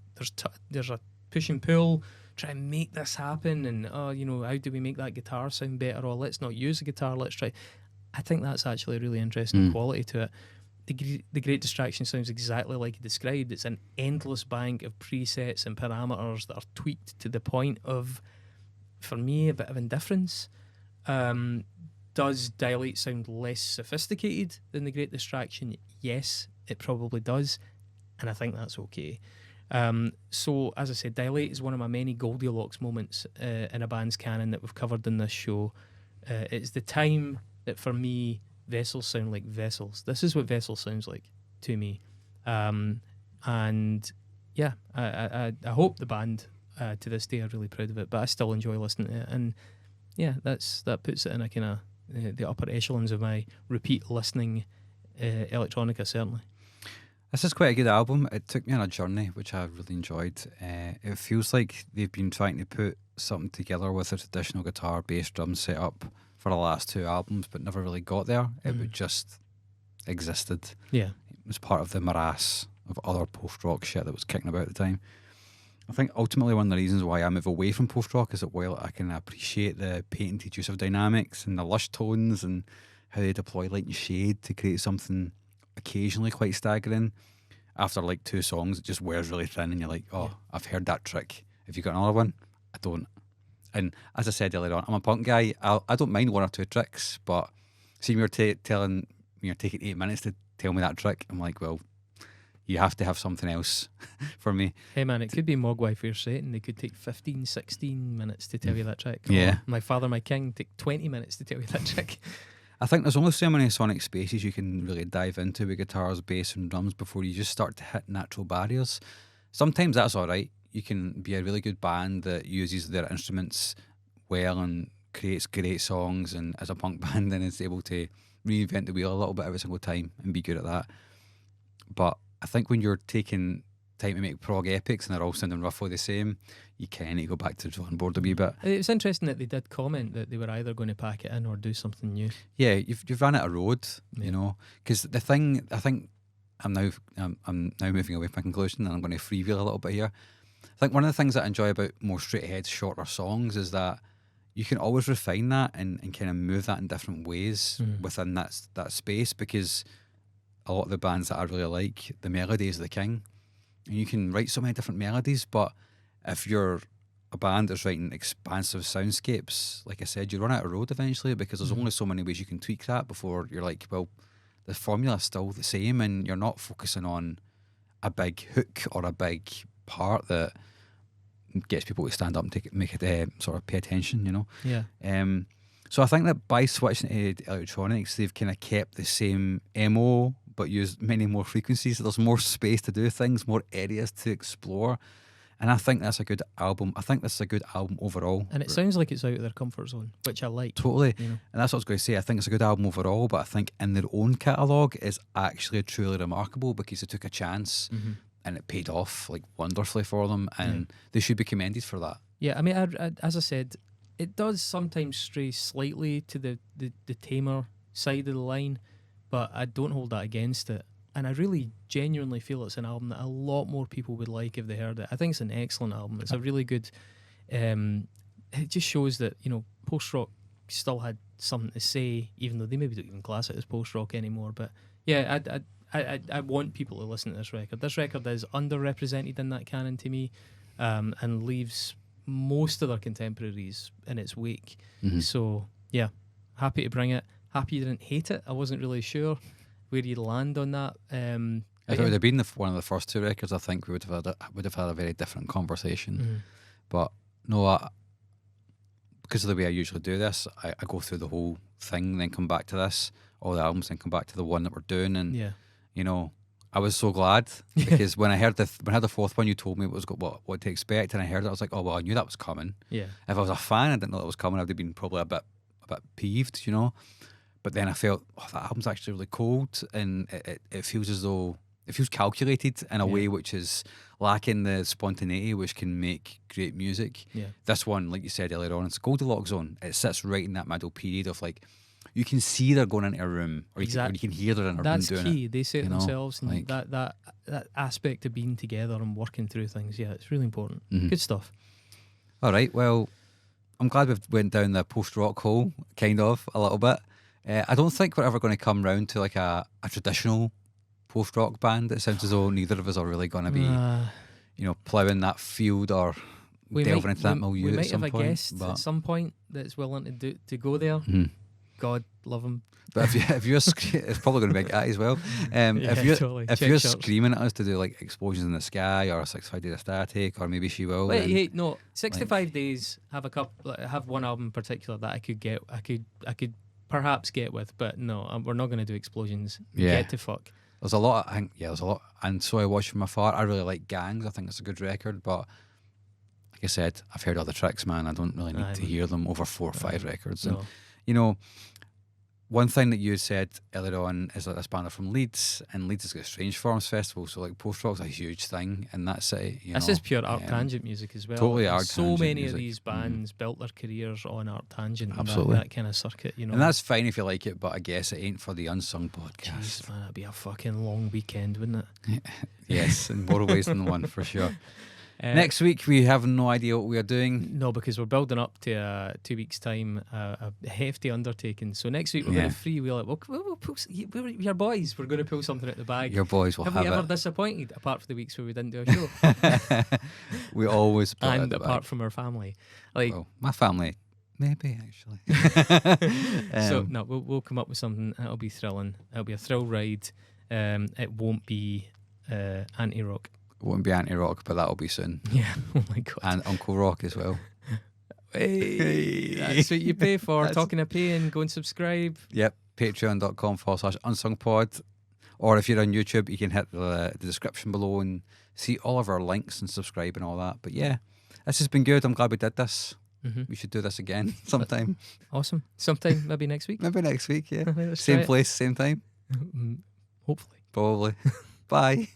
there's a push and pull, try and make this happen, and how do we make that guitar sound better? Or let's not use a guitar, let's try. I think that's actually a really interesting quality to it. The Great Distraction sounds exactly like you described. It's an endless bank of presets and parameters that are tweaked to the point of, for me, a bit of indifference. Does Dilate sound less sophisticated than The Great Distraction? Yes, it probably does, and I think that's okay. So, as I said, Dilate is one of my many Goldilocks moments in a band's canon that we've covered in this show. It's the time that, for me, Vessels sound like Vessels. This is what Vessels sounds like to me. And yeah, I hope the band to this day are really proud of it, but I still enjoy listening to it. And yeah, that puts it in a kind of the upper echelons of my repeat listening electronica, certainly. This is quite a good album. It took me on a journey, which I really enjoyed. It feels like they've been trying to put something together with a traditional guitar, bass, drum setup for the last two albums, but never really got there. It just existed. Yeah. It was part of the morass of other post-rock shit that was kicking about at the time. I think ultimately one of the reasons why I move away from post-rock is that while I can appreciate the patented use of dynamics and the lush tones and how they deploy light and shade to create something occasionally quite staggering, after like two songs it just wears really thin and you're like, I've heard that trick. If you got another one, I don't. And as I said earlier on, I'm a punk guy. I don't mind one or two tricks, but see, you're taking 8 minutes to tell me that trick. I'm like, well, you have to have something else for me. Hey man, it could be Mogwai for your Satan. They could take 15, 16 minutes to tell you that trick. Yeah. Or My Father, My King take 20 minutes to tell you that trick. I think there's only so many sonic spaces you can really dive into with guitars, bass and drums before you just start to hit natural barriers. Sometimes that's alright. You can be a really good band that uses their instruments well and creates great songs, and as a punk band then is able to reinvent the wheel a little bit every single time and be good at that. But I think when you're taking time to make prog epics and they're all sounding roughly the same, you kind of need to go back to the drawing board a wee bit. It's interesting that they did comment that they were either going to pack it in or do something new. Yeah, you've ran out of road, you know. Because the thing, I think I'm now moving away from my conclusion, and I'm going to freewheel a little bit here. I think one of the things that I enjoy about more straight ahead, shorter songs is that you can always refine that and kind of move that in different ways within that space, because a lot of the bands that I really like, the melody is the king. And you can write so many different melodies, but if you're a band that's writing expansive soundscapes, like I said, you run out of road eventually, because there's only so many ways you can tweak that before you're like, well, the formula's still the same, and you're not focusing on a big hook or a big part that gets people to stand up and make it sort of pay attention, you know? Yeah. So I think that by switching to electronics, they've kind of kept the same MO, but used many more frequencies. So there's more space to do things, more areas to explore. And I think that's a good album. I think this is a good album overall. And it sounds like it's out of their comfort zone, which I like. Totally. You know? And that's what I was going to say. I think it's a good album overall, but I think in their own catalogue is actually truly remarkable, because they took a chance and it paid off like wonderfully for them, and they should be commended for that. Yeah, I mean, as I said, it does sometimes stray slightly to the tamer side of the line, but I don't hold that against it. And I really genuinely feel it's an album that a lot more people would like if they heard it. I think it's an excellent album. It's a really good... it just shows that, you know, post-rock still had something to say, even though they maybe don't even class it as post-rock anymore. But yeah, I want people to listen to this record. This record is underrepresented in that canon to me, and leaves most of their contemporaries in its wake. So yeah, happy to bring it. Happy you didn't hate it. I wasn't really sure where you'd land on that. If it would have been one of the first two records, I think we would have had a very different conversation. But no, because of the way I usually do this, I go through the whole thing, then come back to this, all the albums, then come back to the one that we're doing, and you know, I was so glad, because when I heard the fourth one, you told me what to expect, and I heard it, I was like, oh well, I knew that was coming. Yeah. If I was a fan, I didn't know that was coming, I'd have been probably a bit peeved, you know. But then I felt, that album's actually really cold, and it feels as though it feels calculated in a way which is lacking the spontaneity which can make great music. Yeah. This one, like you said earlier on, it's a Goldilocks zone. It sits right in that middle period of like, you can see they're going into a room, or you can hear they're in a room doing it. That's key. They say it themselves, and like, that aspect of being together and working through things. Yeah, it's really important. Good stuff. All right, well, I'm glad we've went down the post-rock hole, kind of, a little bit. I don't think we're ever going to come round to like a traditional post-rock band. It sounds as though neither of us are really going to be, you know, ploughing that field or delving into that milieu. We might at some have point, a guest at some point that's willing to go there. God love him. But if you're it's probably going to be a guy as well. If you're screaming at us to do like Explosions in the Sky or 65 Days of Static, or maybe She Will. Wait, no, 65 Days have one album in particular that I could perhaps get with, but no, we're not going to do Explosions. Get to fuck. There's a lot. There's a lot. And So I Watch From Afar. I really like Gangs. I think it's a good record, but like I said, I've heard other tracks, man. I don't really need to hear them over 4 or 5 records. And you know, one thing that you said earlier on is that this band are from Leeds, and Leeds has got a Strange Forms Festival, so like post-rock's a huge thing in that city. This is pure Art Tangent music as well. Totally Art Tangent. So many music. of these bands built their careers on Art Tangent. Absolutely. That kind of circuit, you know. And that's fine if you like it, but I guess it ain't for the Unsung podcast. Jeez, man, that'd be a fucking long weekend, wouldn't it? Yes, in more ways than one, for sure. Next week, we have no idea what we are doing. No, because we're building up to 2 weeks' time, a hefty undertaking. So next week, we're going to freewheel it. We'll pull, we're your boys. We're going to pull something out the bag. Your boys will have it. Have we ever disappointed, apart from the weeks where we didn't do a show? We always pull and out the apart bag. from our family. Like, well, my family, maybe, actually. So, no, we'll come up with something. It'll be thrilling. It'll be a thrill ride. It won't be anti-rock. It won't be anti-rock, but that'll be soon. Yeah. Oh my god. And Uncle Rock as well. Hey, that's what you pay for. Talking a pay and go and subscribe. Yep. Patreon.com/unsungpod. Or if you're on YouTube, you can hit the description below and see all of our links and subscribe and all that. But yeah, this has been good. I'm glad we did this. We should do this again sometime. Awesome. Sometime, maybe next week. Maybe next week, yeah. Let's Same try it. place, same time. Hopefully. Probably. Bye.